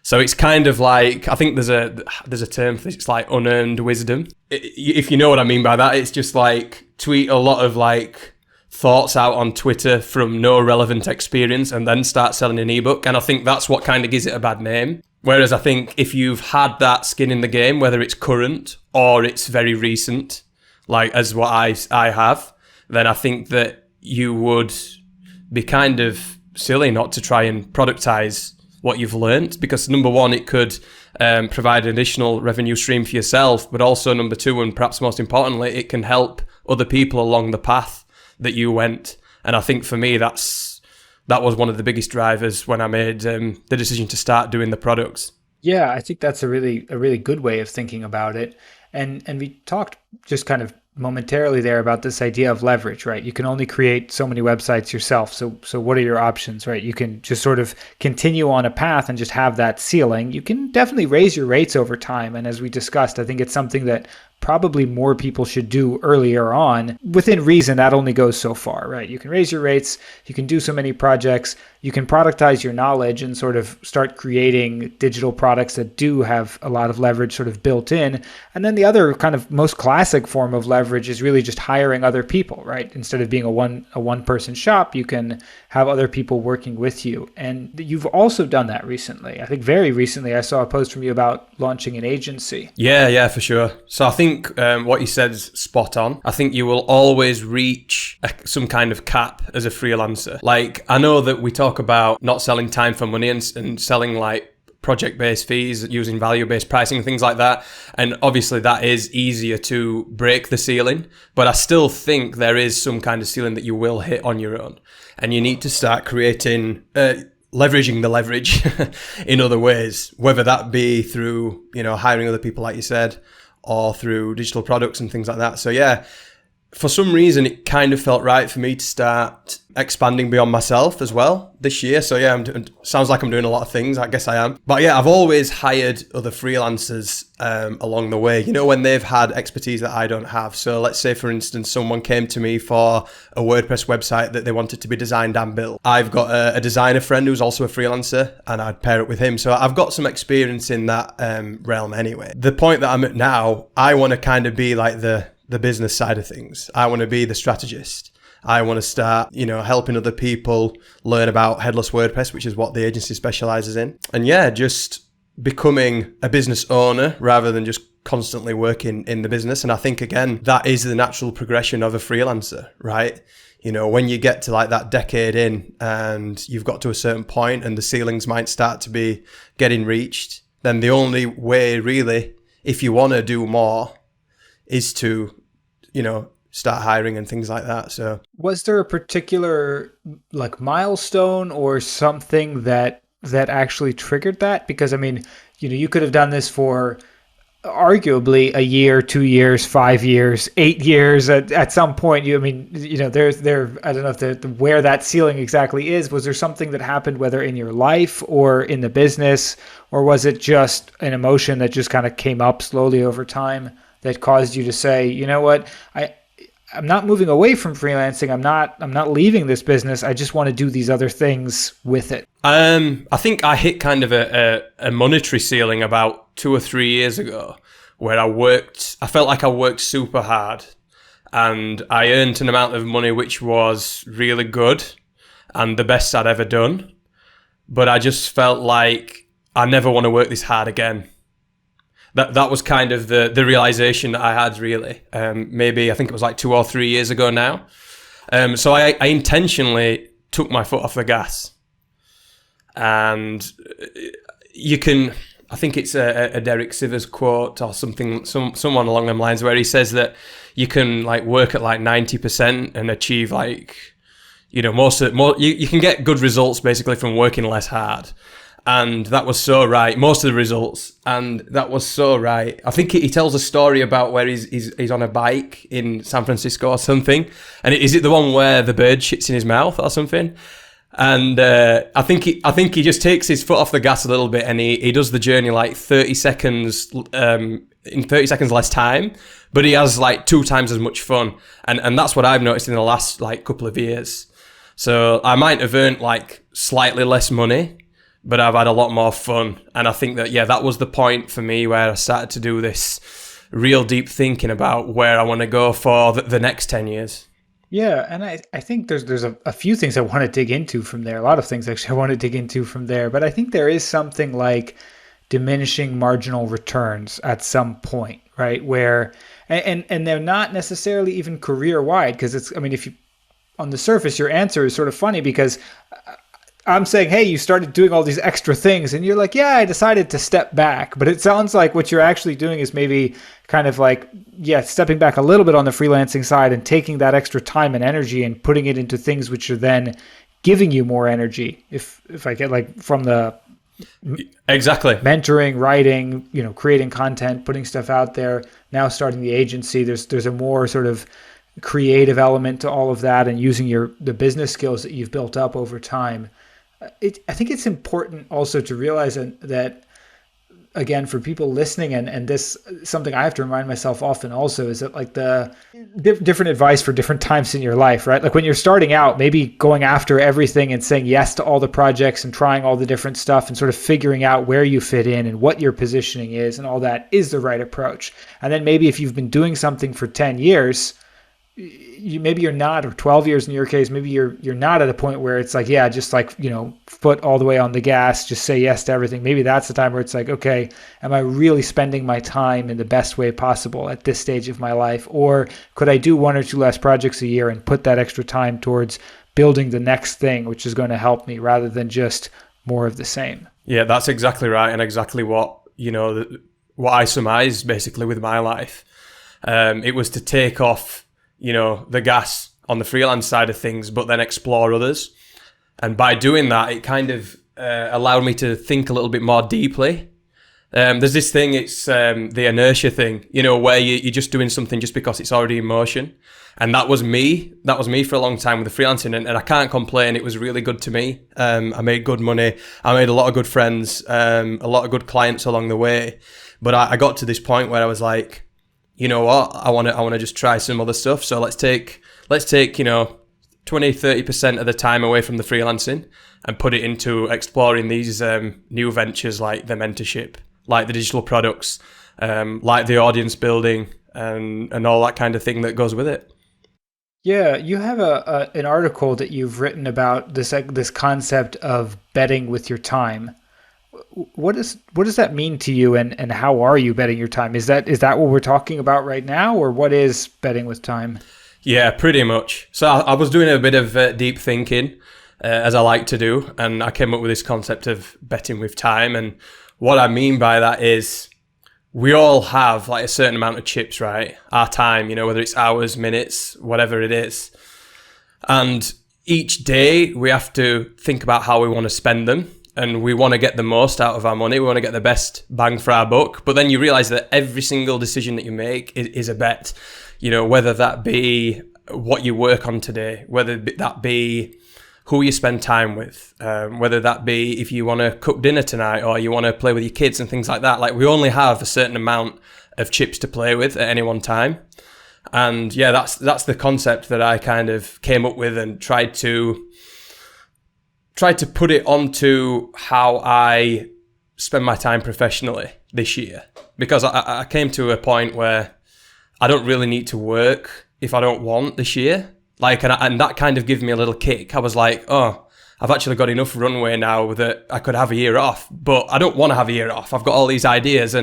So it's kind of like, I think there's a term for this, it's like unearned wisdom. If you know what I mean by that, it's just like tweet a lot of like thoughts out on Twitter from no relevant experience and then start selling an ebook. And I think that's what kind of gives it a bad name. Whereas I think if you've had that skin in the game, whether it's current or it's very recent, like as what I have, then I think that you would be kind of silly not to try and productize what you've learned, because number one, it could provide an additional revenue stream for yourself, but also number two, and perhaps most importantly, it can help other people along the path that you went. And I think for me, that was one of the biggest drivers when I made the decision to start doing the products. Yeah, I think that's a really good way of thinking about it. And we talked just kind of momentarily there about this idea of leverage, right? You can only create so many websites yourself. So what are your options, right? You can just sort of continue on a path and just have that ceiling. You can definitely raise your rates over time. And as we discussed, I think it's something that probably more people should do earlier on. Within reason, that only goes so far, right? You can raise your rates, you can do so many projects, you can productize your knowledge and sort of start creating digital products that do have a lot of leverage sort of built in. And then the other kind of most classic form of leverage is really just hiring other people, right? Instead of being a one person shop, you can have other people working with you. And you've also done that recently. I think very recently I saw a post from you about launching an agency. Yeah, for sure. So I think what you said is spot on. I think you will always reach some kind of cap as a freelancer. Like, I know that we talk about not selling time for money and selling like project-based fees, using value-based pricing, things like that. And obviously that is easier to break the ceiling, but I still think there is some kind of ceiling that you will hit on your own. And you need to start creating, leveraging the leverage in other ways, whether that be through, hiring other people, like you said, or through digital products and things like that. So yeah, for some reason, it kind of felt right for me to start expanding beyond myself as well this year. So yeah, sounds like I'm doing a lot of things. I guess I am. But yeah, I've always hired other freelancers along the way, when they've had expertise that I don't have. So let's say, for instance, someone came to me for a WordPress website that they wanted to be designed and built. I've got a designer friend who's also a freelancer, and I'd pair it with him. So I've got some experience in that realm anyway. The point that I'm at now, I want to kind of be like the the business side of things. I want to be the strategist. I want to start, helping other people learn about Headless WordPress, which is what the agency specializes in. And yeah, just becoming a business owner rather than just constantly working in the business. And I think, again, that is the natural progression of a freelancer, right? When you get to like that decade in and you've got to a certain point and the ceilings might start to be getting reached, then the only way really, if you want to do more, is to, start hiring and things like that. So was there a particular like milestone or something that actually triggered that? Because I mean, you could have done this for arguably a year, 2 years, 5 years, 8 years. At some point, I don't know if where that ceiling exactly is. Was there something that happened, whether in your life or in the business, or was it just an emotion that just kind of came up slowly over time that caused you to say, you know what, I'm not moving away from freelancing. I'm not leaving this business. I just want to do these other things with it. I think I hit kind of a monetary ceiling about 2 or 3 years ago where I felt like I worked super hard and I earned an amount of money which was really good and the best I'd ever done. But I just felt like I never want to work this hard again. That was kind of the realization that I had, really. Maybe I think it was like 2 or 3 years ago now. So I intentionally took my foot off the gas. And I think it's a Derek Sivers quote or something, someone along them lines, where he says that you can like work at like 90% and achieve like, you can get good results basically from working less hard. And that was so right. Most of the results, and that was so right. I think he tells a story about where he's on a bike in San Francisco or something. And is it the one where the bird shits in his mouth or something? And I think he just takes his foot off the gas a little bit, and he does the journey like 30 seconds in 30 seconds less time, but he has like 2 times as much fun. And that's what I've noticed in the last like couple of years. So I might have earned like slightly less money, but I've had a lot more fun. And I think that, that was the point for me where I started to do this real deep thinking about where I want to go for the next 10 years. Yeah, and I think there's a few things I want to dig into from there. A lot of things actually I want to dig into from there. But I think there is something like diminishing marginal returns at some point, right? Where, and they're not necessarily even career-wide, because if you, on the surface, your answer is sort of funny because I'm saying, hey, you started doing all these extra things, and you're like, yeah, I decided to step back. But it sounds like what you're actually doing is maybe kind of like, stepping back a little bit on the freelancing side and taking that extra time and energy and putting it into things which are then giving you more energy. If I get like from the exactly mentoring, writing, creating content, putting stuff out there, now starting the agency, there's a more sort of creative element to all of that, and using the business skills that you've built up over time. I think it's important also to realize that, again, for people listening, and this something I have to remind myself often also, is that like the different advice for different times in your life, right? Like when you're starting out, maybe going after everything and saying yes to all the projects and trying all the different stuff and sort of figuring out where you fit in and what your positioning is and all that is the right approach. And then maybe if you've been doing something for 10 years, maybe you're not, or 12 years in your case, maybe you're not at a point where it's like, just like, foot all the way on the gas, just say yes to everything. Maybe that's the time where it's like, okay, am I really spending my time in the best way possible at this stage of my life? Or could I do 1 or 2 less projects a year and put that extra time towards building the next thing, which is going to help me, rather than just more of the same? Yeah, that's exactly right. And exactly what, what I surmised basically with my life. It was to take off the gas on the freelance side of things, but then explore others. And by doing that, it kind of allowed me to think a little bit more deeply. There's this thing, it's the inertia thing, where you're just doing something just because it's already in motion. And that was me. That was me for a long time with the freelancing, and I can't complain. It was really good to me. I made good money. I made a lot of good friends, a lot of good clients along the way. But I got to this point where I was like, you know what, I want to just try some other stuff. So let's take 20-30% of the time away from the freelancing and put it into exploring these new ventures, like the mentorship, like the digital products, like the audience building, and all that kind of thing that goes with it. Yeah, you have an article that you've written about this concept of betting with your time. What does that mean to you, and how are you betting your time? Is that what we're talking about right now, or what is betting with time? Yeah, pretty much. So I was doing a bit of deep thinking, as I like to do, and I came up with this concept of betting with time. And what I mean by that is we all have like a certain amount of chips, right? Our time, whether it's hours, minutes, whatever it is. And each day we have to think about how we want to spend them. And we want to get the most out of our money. We want to get the best bang for our buck. But then you realize that every single decision that you make is a bet. Whether that be what you work on today, whether that be who you spend time with, whether that be if you want to cook dinner tonight or you want to play with your kids and things like that. Like, we only have a certain amount of chips to play with at any one time. And yeah, that's the concept that I kind of came up with and tried to put it onto how I spend my time professionally this year. Because I came to a point where I don't really need to work if I don't want this year. And that kind of gave me a little kick. I was like, oh, I've actually got enough runway now that I could have a year off, but I don't want to have a year off. I've got all these ideas,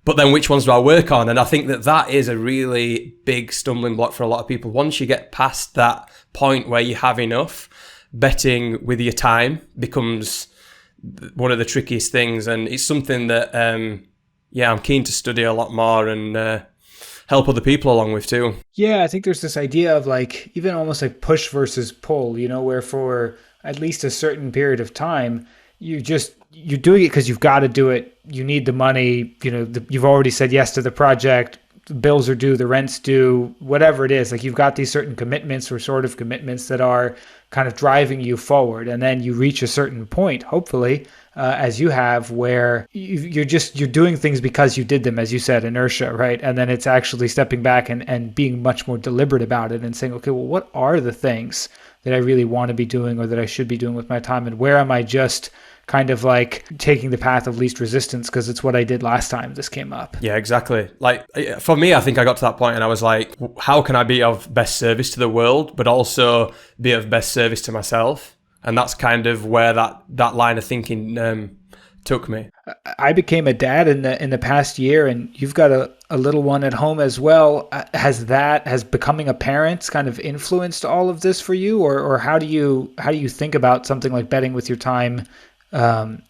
but then which ones do I work on? And I think that is a really big stumbling block for a lot of people. Once you get past that point where you have enough, betting with your time becomes one of the trickiest things. And it's something that, I'm keen to study a lot more and help other people along with too. Yeah, I think there's this idea of like, even almost like push versus pull, where for at least a certain period of time, you're doing it because you've got to do it. You need the money, you've already said yes to the project, the bills are due, the rent's due, whatever it is. Like, you've got these certain commitments or sort of commitments that are kind of driving you forward. And then you reach a certain point, hopefully, as you have, where you're doing things because you did them, as you said, inertia, right? And then it's actually stepping back and being much more deliberate about it and saying, okay, well, what are the things that I really want to be doing or that I should be doing with my time? And where am I just kind of like taking the path of least resistance because it's what I did last time this came up? Yeah, exactly. Like, for me, I think I got to that point and I was like, how can I be of best service to the world, but also be of best service to myself? And that's kind of where that line of thinking took me. I became a dad in the past year, and you've got a little one at home as well. Has becoming a parent kind of influenced all of this for you, or how do you think about something like betting with your time, in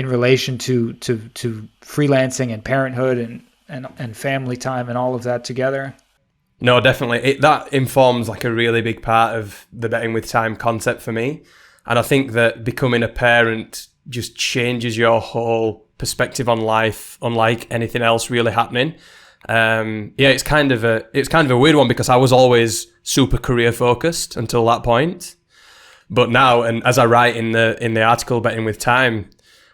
relation to freelancing and parenthood and family time and all of that together? No, definitely. That informs like a really big part of the betting with time concept for me. And I think that becoming a parent just changes your whole perspective on life, unlike anything else really happening. It's kind of a weird one because I was always super career focused until that point. But now, and as I write in the article betting with time,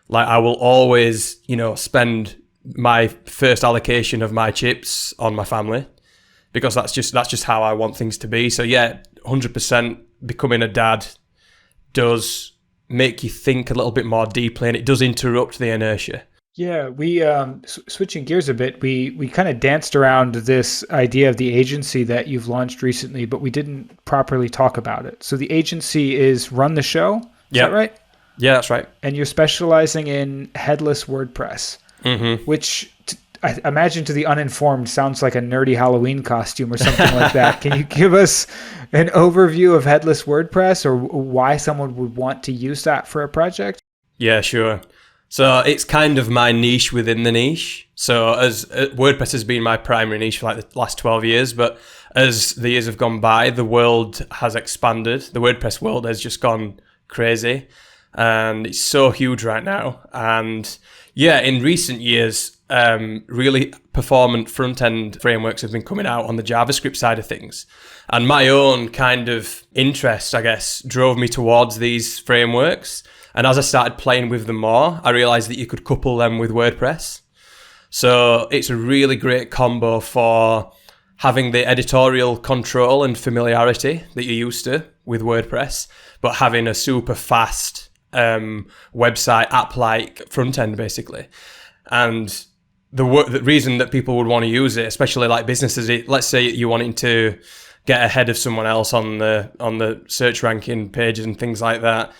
like, I will always, spend my first allocation of my chips on my family, because that's just how I want things to be. So yeah, 100% becoming a dad does make you think a little bit more deeply, and it does interrupt the inertia. Yeah, we switching gears a bit, we kind of danced around this idea of the agency that you've launched recently, but we didn't properly talk about it. So the agency is Run the Show, is that right? Yeah, that's right. And you're specializing in Headless Wordpress, which I imagine to the uninformed sounds like a nerdy Halloween costume or something like that. Can you give us an overview of Headless WordPress, or why someone would want to use that for a project? Yeah, sure. So it's kind of my niche within the niche. So as WordPress has been my primary niche for like the last 12 years, but as the years have gone by, the world has expanded. The WordPress world has just gone crazy, and it's so huge right now. And yeah, in recent years, really performant front-end frameworks have been coming out on the JavaScript side of things. And my own kind of interest, I guess, drove me towards these frameworks. And as I started playing with them more, I realized that you could couple them with WordPress. So it's a really great combo for having the editorial control and familiarity that you're used to with WordPress, but having a super fast website app-like front end, basically. And the reason that people would want to use it, especially like businesses, let's say you're wanting to get ahead of someone else on the search ranking pages and things like that.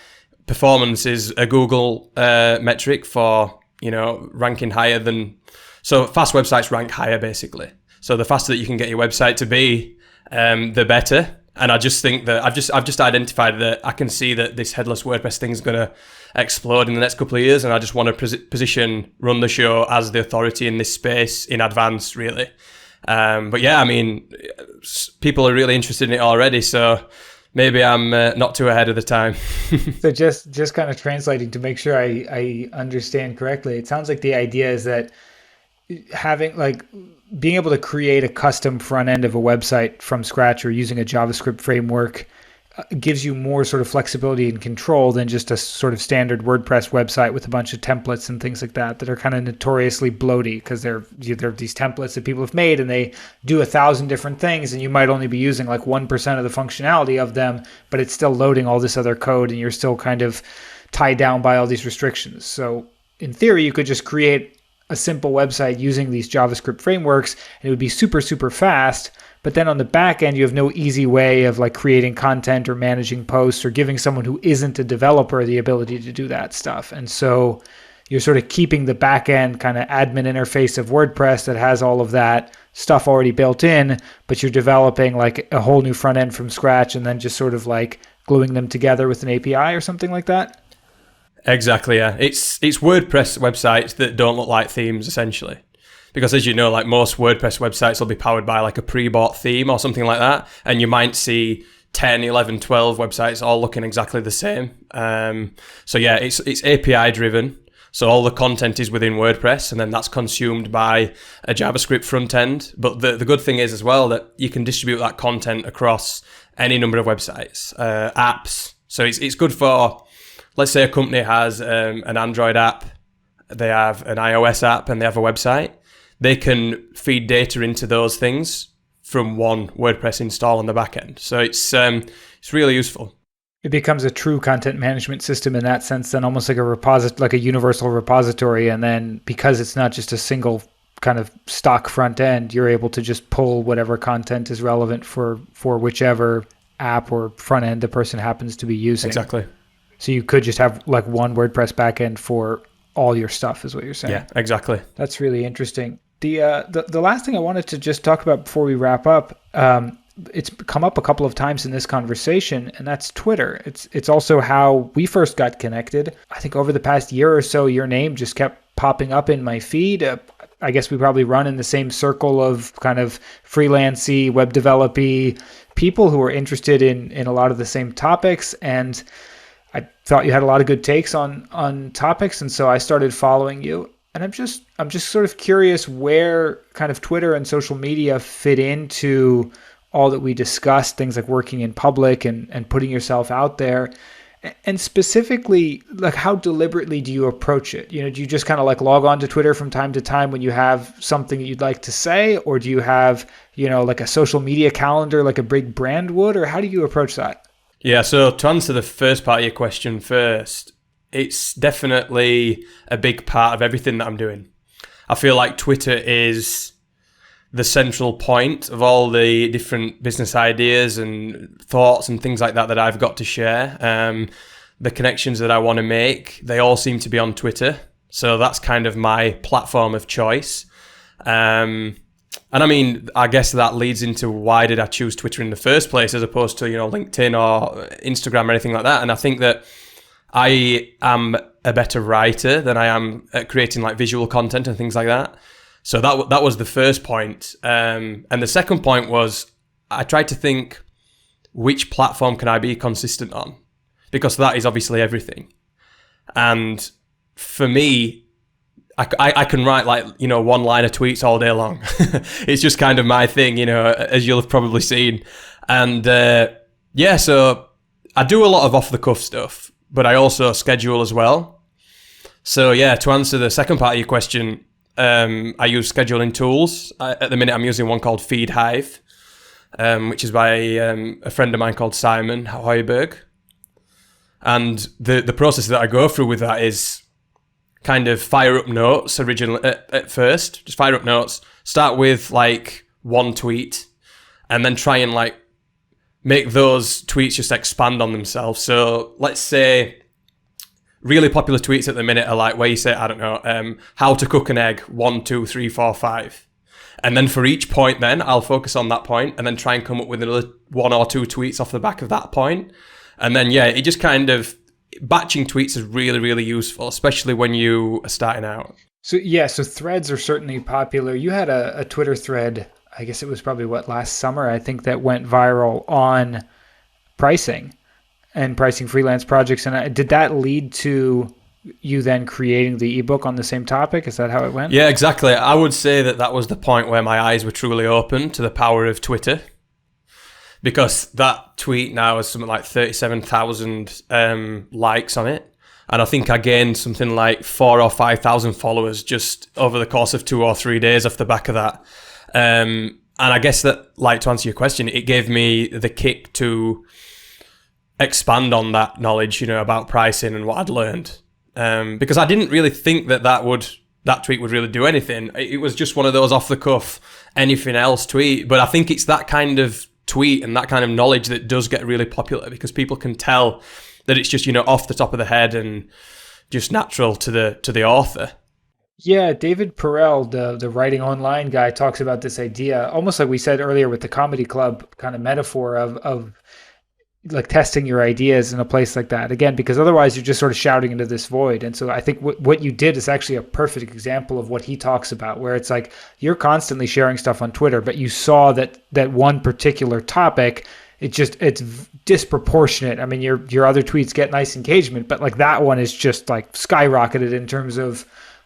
Performance is a Google metric for, ranking higher than, so fast websites rank higher basically. So the faster that you can get your website to be, the better. And I just think that I've just identified that I can see that this Headless WordPress thing is going to explode in the next couple of years, and I just want to run the show as the authority in this space in advance, really. But yeah, I mean, people are really interested in it already, so maybe I'm not too ahead of the time. So just kind of translating to make sure I understand correctly, it sounds like the idea is that having being able to create a custom front end of a website from scratch or using a JavaScript framework gives you more sort of flexibility and control than just a sort of standard WordPress website with a bunch of templates and things like that are kind of notoriously bloaty because they're these templates that people have made and they do 1,000 different things and you might only be using like 1% of the functionality of them, but it's still loading all this other code and you're still kind of tied down by all these restrictions. So in theory, you could just create a simple website using these JavaScript frameworks and it would be super, super fast. But then on the back end, you have no easy way of like creating content or managing posts or giving someone who isn't a developer the ability to do that stuff. And so you're sort of keeping the back end kind of admin interface of WordPress that has all of that stuff already built in, but you're developing like a whole new front end from scratch and then just sort of like gluing them together with an API or something like that. Exactly, yeah. It's WordPress websites that don't look like themes, essentially. Because as you know, like most WordPress websites will be powered by like a pre-bought theme or something like that. And you might see 10, 11, 12 websites all looking exactly the same. So yeah, it's API driven. So all the content is within WordPress and then that's consumed by a JavaScript front end. But the good thing is as well that you can distribute that content across any number of websites, apps. So it's good for, let's say a company has an Android app, they have an iOS app and they have a website. They can feed data into those things from one WordPress install on the back end. So it's really useful. It becomes a true content management system in that sense, then almost like like a universal repository. And then because it's not just a single kind of stock front end, you're able to just pull whatever content is relevant for whichever app or front end the person happens to be using. Exactly. So you could just have like one WordPress backend for all your stuff is what you're saying. Yeah, exactly. That's really interesting. The last thing I wanted to just talk about before we wrap up, it's come up a couple of times in this conversation, and that's Twitter. It's also how we first got connected. I think over the past year or so, your name just kept popping up in my feed. I guess we probably run in the same circle of kind of freelancey, web developy people who are interested in a lot of the same topics. And I thought you had a lot of good takes on topics. And so I started following you. And I'm just sort of curious where kind of Twitter and social media fit into all that we discussed, things like working in public and putting yourself out there. And specifically, like how deliberately do you approach it? Do you just kind of like log on to Twitter from time to time when you have something that you'd like to say? Or do you have, like a social media calendar like a big brand would? Or how do you approach that? Yeah, so to answer the first part of your question first, it's definitely a big part of everything that I'm doing. I feel like Twitter is the central point of all the different business ideas and thoughts and things like that I've got to share. The connections that I want to make, they all seem to be on Twitter. So that's kind of my platform of choice. And I mean, I guess that leads into why did I choose Twitter in the first place as opposed to, LinkedIn or Instagram or anything like that. And I think that I am a better writer than I am at creating like visual content and things like that. So that was the first point. And the second point was I tried to think which platform can I be consistent on? Because that is obviously everything. And for me, I can write like, one-liner tweets all day long. It's just kind of my thing, as you'll have probably seen. And so I do a lot of off-the-cuff stuff. But I also schedule as well. So yeah, to answer the second part of your question, I use scheduling tools. At the minute, I'm using one called FeedHive, which is by a friend of mine called Simon Heuberg. And the process that I go through with that is kind of fire up notes originally at first. Just fire up notes. Start with like one tweet, and then try and like make those tweets just expand on themselves. So let's say really popular tweets at the minute are like where you say, I don't know, how to cook an egg, 1, 2, 3, 4, 5. And then for each point then, I'll focus on that point and then try and come up with another 1 or 2 tweets off the back of that point. And then, yeah, it just kind of, batching tweets is really, really useful, especially when you are starting out. So threads are certainly popular. You had a Twitter thread, I guess it was probably last summer, I think, that went viral on pricing and pricing freelance projects. And did that lead to you then creating the ebook on the same topic? Is that how it went? Yeah, exactly. I would say that was the point where my eyes were truly open to the power of Twitter, because that tweet now has something like 37,000 likes on it. And I think I gained something like 4,000 or 5,000 followers just over the course of 2 or 3 days off the back of that. And I guess that, like, to answer your question, it gave me the kick to expand on that knowledge, about pricing and what I'd learned. Because I didn't really think that tweet would really do anything. It was just one of those off the cuff, anything else tweet. But I think it's that kind of tweet and that kind of knowledge that does get really popular, because people can tell that it's just, off the top of the head and just natural to the author. Yeah, David Perel, the writing online guy, talks about this idea, almost like we said earlier with the comedy club kind of metaphor of like testing your ideas in a place like that. Again, because otherwise you're just sort of shouting into this void. And so I think what you did is actually a perfect example of what he talks about, where it's like you're constantly sharing stuff on Twitter, but you saw that one particular topic, it's disproportionate. I mean, your other tweets get nice engagement, but like that one is just like skyrocketed in terms of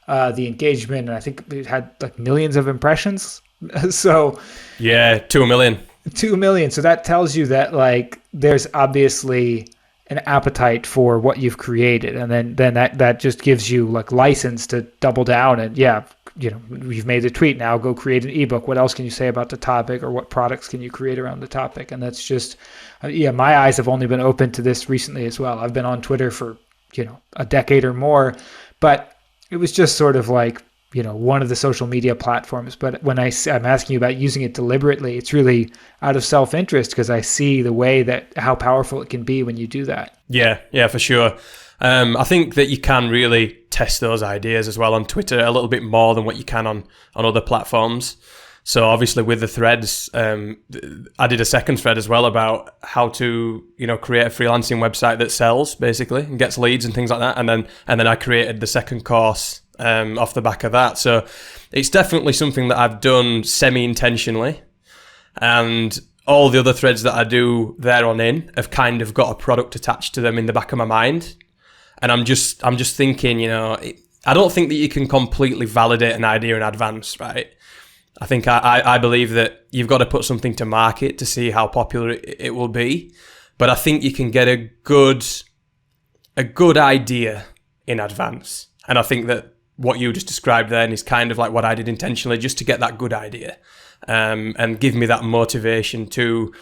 the engagement. And I think it had like millions of impressions. So yeah, 2 million. 2 million. So that tells you that like there's obviously an appetite for what you've created, and then that just gives you like license to double down and you've made a tweet, now go create an ebook. What else can you say about the topic, or what products can you create around the topic? And that's just my eyes have only been open to this recently as well. I've been on Twitter for a decade or more, but it was just sort of like one of the social media platforms. But when I'm asking you about using it deliberately, it's really out of self-interest, because I see the way that how powerful it can be when you do that. Yeah, for sure. I think that you can really test those ideas as well on Twitter a little bit more than what you can on other platforms. So obviously with the threads, I did a second thread as well about how to, create a freelancing website that sells basically and gets leads and things like that. And then I created the second course off the back of that. So it's definitely something that I've done semi-intentionally, and all the other threads that I do there on in have kind of got a product attached to them in the back of my mind. And I'm just thinking, I don't think that you can completely validate an idea in advance, right? I think I believe that you've got to put something to market to see how popular it will be. But I think you can get a good idea in advance. And I think that what you just described then is kind of like what I did intentionally, just to get that good idea, and give me that motivation to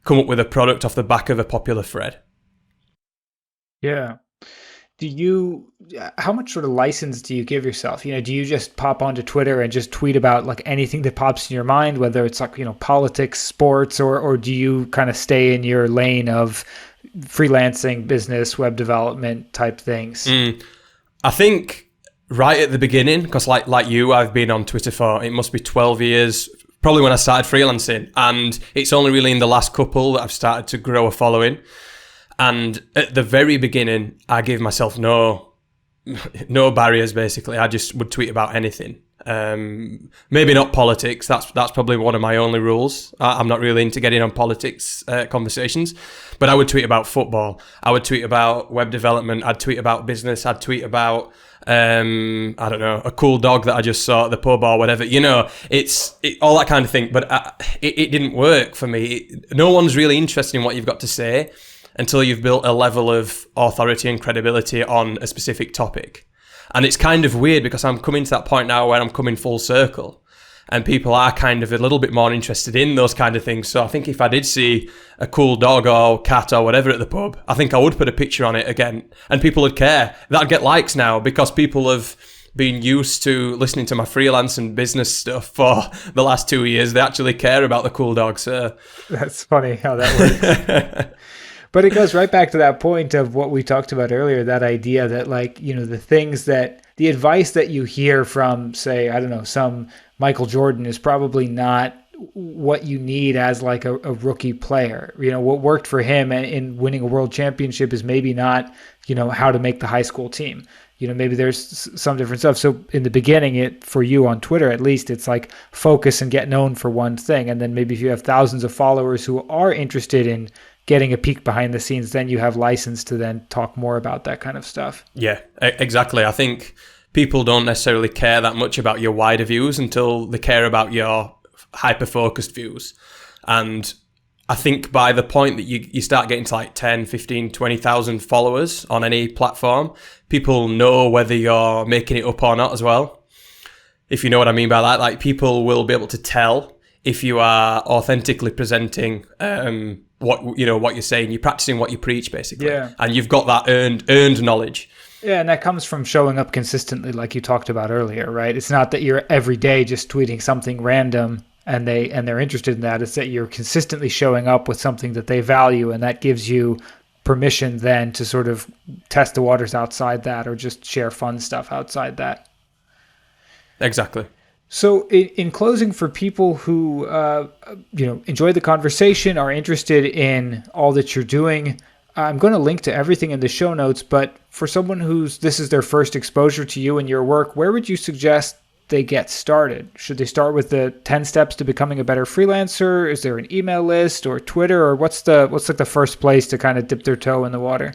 come up with a product off the back of a popular thread. Yeah. How much sort of license do you give yourself? Do you just pop onto Twitter and just tweet about like anything that pops in your mind, whether it's like, politics, sports, or do you kind of stay in your lane of freelancing, business, web development type things? I think right at the beginning, because like you, I've been on Twitter for, it must be 12 years, probably when I started freelancing. And it's only really in the last couple that I've started to grow a following. And at the very beginning, I gave myself no barriers, basically. I just would tweet about anything. Maybe not politics. That's probably one of my only rules. I'm not really into getting on politics conversations. But I would tweet about football. I would tweet about web development. I'd tweet about business. I'd tweet about, I don't know, a cool dog that I just saw at the pub or whatever. It's all that kind of thing. But it didn't work for me. No one's really interested in what you've got to say until you've built a level of authority and credibility on a specific topic. And it's kind of weird, because I'm coming to that point now where I'm coming full circle. and people are kind of a little bit more interested in those kind of things. So I think if I did see a cool dog or cat or whatever at the pub, I think I would put a picture on it again, and people would care. That'd get likes now, because people have been used to listening to my freelance and business stuff for the last 2 years. They actually care about the cool dog. So that's funny how that works. But it goes right back to that point of what we talked about earlier, that idea that, like, you know, the advice that you hear from, say, I don't know, some Michael Jordan is probably not what you need as like a rookie player. You know, what worked for him in winning a world championship is maybe not, you know, how to make the high school team. You know, maybe there's some different stuff. So in the beginning, for you on Twitter, at least, it's like focus and get known for one thing. And then maybe if you have thousands of followers who are interested in getting a peek behind the scenes, then you have license to then talk more about that kind of stuff. Yeah, exactly. I think people don't necessarily care that much about your wider views until they care about your hyper-focused views. And I think by the point that you start getting to like 10, 15, 20,000 followers on any platform, people know whether you're making it up or not as well. If you know what I mean by that, like, people will be able to tell if you are authentically presenting what you're saying. You're practicing what you preach, basically. Yeah. And you've got that earned knowledge. Yeah, and that comes from showing up consistently, like you talked about earlier, right? It's not that you're every day just tweeting something random and they're interested in that. It's that you're consistently showing up with something that they value, and that gives you permission then to sort of test the waters outside that, or just share fun stuff outside that. Exactly. So in closing, for people who enjoy the conversation, are interested in all that you're doing, I'm going to link to everything in the show notes. But for someone this is their first exposure to you and your work, where would you suggest they get started? Should they start with the 10 steps to becoming a better freelancer? Is there an email list or Twitter, or what's like the first place to kind of dip their toe in the water?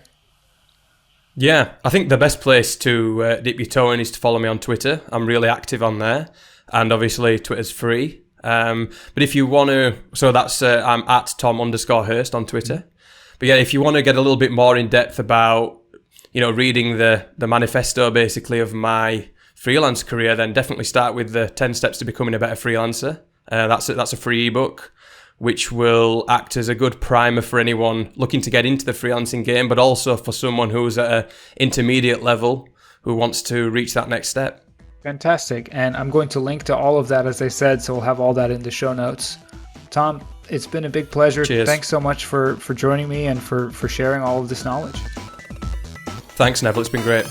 Yeah, I think the best place to dip your toe in is to follow me on Twitter. I'm really active on there, and obviously Twitter's free. But if you want to, so that's I'm at Tom_Hirst on Twitter. But yeah, if you want to get a little bit more in depth about, you know, reading the manifesto basically of my freelance career, then definitely start with the 10 steps to becoming a better freelancer. That's a free ebook, which will act as a good primer for anyone looking to get into the freelancing game, but also for someone who's at an intermediate level who wants to reach that next step. Fantastic. And I'm going to link to all of that, as I said, so we'll have all that in the show notes. Tom, it's been a big pleasure. Cheers. Thanks so much for joining me and for sharing all of this knowledge. Thanks, Neville. It's been great.